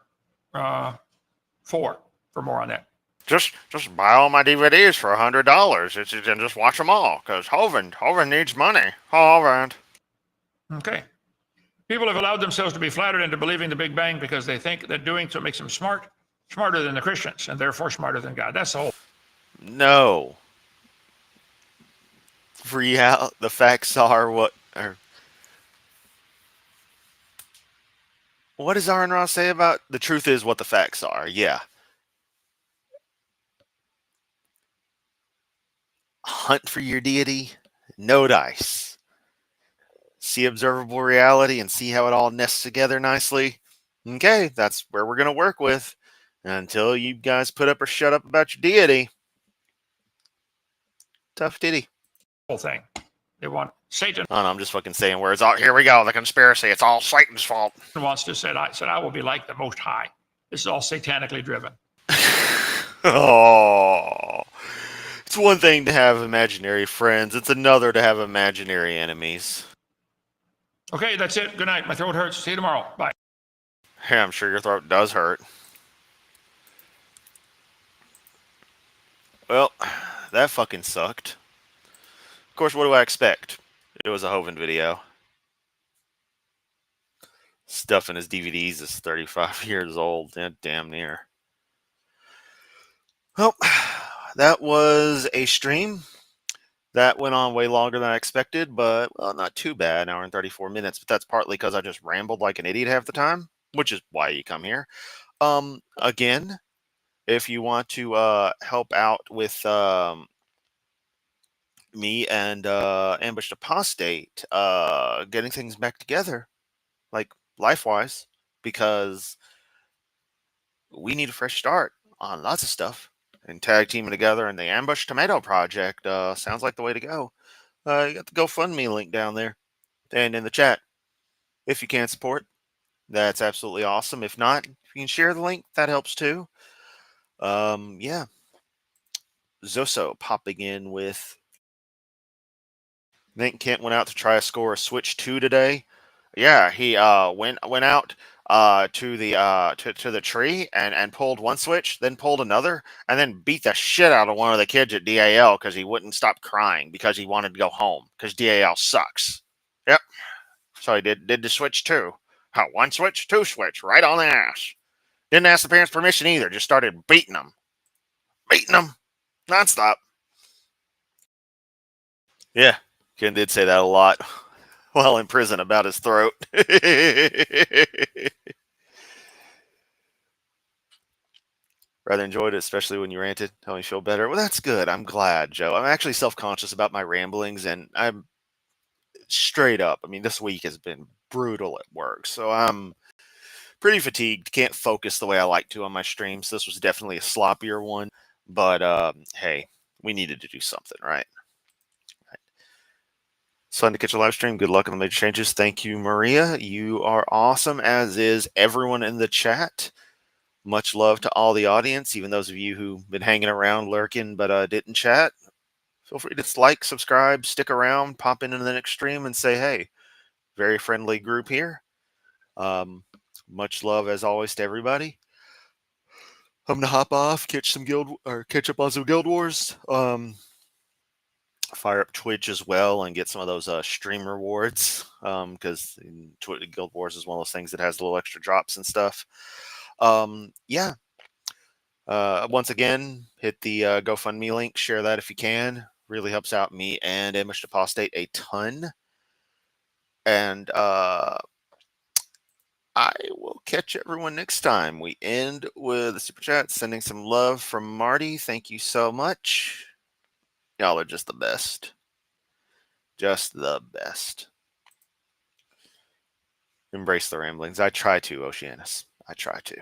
4 for more on that. Just buy all my DVDs for $100 and just watch them all, because Hovind needs money. Hovind. Okay. People have allowed themselves to be flattered into believing the Big Bang because they think that doing so makes them smarter than the Christians, and therefore smarter than God. That's the whole. No. The facts are what does Aaron Ross say about the truth is what the facts are? Yeah. Hunt for your deity, no dice. See observable reality and see how it all nests together nicely. Okay, that's where we're going to work with. Until you guys put up or shut up about your deity. Tough titty. Whole thing. They want Satan. Oh, no, I'm just fucking saying words. Oh, here we go. The conspiracy. It's all Satan's fault. Wants to say, I will be like the Most High. This is all satanically driven. Oh. It's one thing to have imaginary friends. It's another to have imaginary enemies. Okay, that's it. Good night. My throat hurts. See you tomorrow. Bye. Yeah, I'm sure your throat does hurt. Well, that fucking sucked. Of course, what do I expect? It was a Hovind video. Stuff in his DVDs is 35 years old. Yeah, damn near. Well, that was a stream. That went on way longer than I expected, but, well, not too bad. An hour and 34 minutes. But that's partly because I just rambled like an idiot half the time, which is why you come here. Again, if you want to help out with me and Ambushed Apostate getting things back together, like life-wise, because we need a fresh start on lots of stuff. And tag teaming together, and the Ambush Tomato Project sounds like the way to go. You got the GoFundMe link down there and in the chat. If you can support, that's absolutely awesome. If not, if you can share the link, that helps too. Yeah. Zoso popping in with, I think Kent went out to try to score a Switch 2 today. Yeah, he went out to the tree and pulled one switch, then pulled another, and then beat the shit out of one of the kids at DAL because he wouldn't stop crying because he wanted to go home because DAL sucks. Yep. So he did the Switch 2. One switch, two switch, right on the ass. Didn't ask the parents' permission either. Just started beating them nonstop. Yeah, Ken did say that a lot while in prison about his throat. Rather enjoyed it, especially when you ranted. Helped me feel better. Well, that's good. I'm glad, Joe. I'm actually self-conscious about my ramblings, and I'm straight up. I mean, this week has been brutal at work, so I'm pretty fatigued. Can't focus the way I like to on my streams. This was definitely a sloppier one, but hey, we needed to do something, right? Fun to catch a live stream. Good luck on the major changes. Thank you, Maria. You are awesome, as is everyone in the chat. Much love to all the audience, even those of you who've been hanging around, lurking, but didn't chat. Feel free to like, subscribe, stick around, pop into the next stream and say, hey, very friendly group here. Much love, as always, to everybody. I'm going to hop off, catch up on some Guild Wars. Fire up Twitch as well and get some of those stream rewards, because Guild Wars is one of those things that has little extra drops and stuff. Yeah. Once again, hit the GoFundMe link. Share that if you can. Really helps out me and Ambushed Apostate a ton. And I will catch everyone next time. We end with a super chat, sending some love from Marty. Thank you so much. Y'all are just the best. Just the best. Embrace the ramblings. I try to, Oceanus. I try to.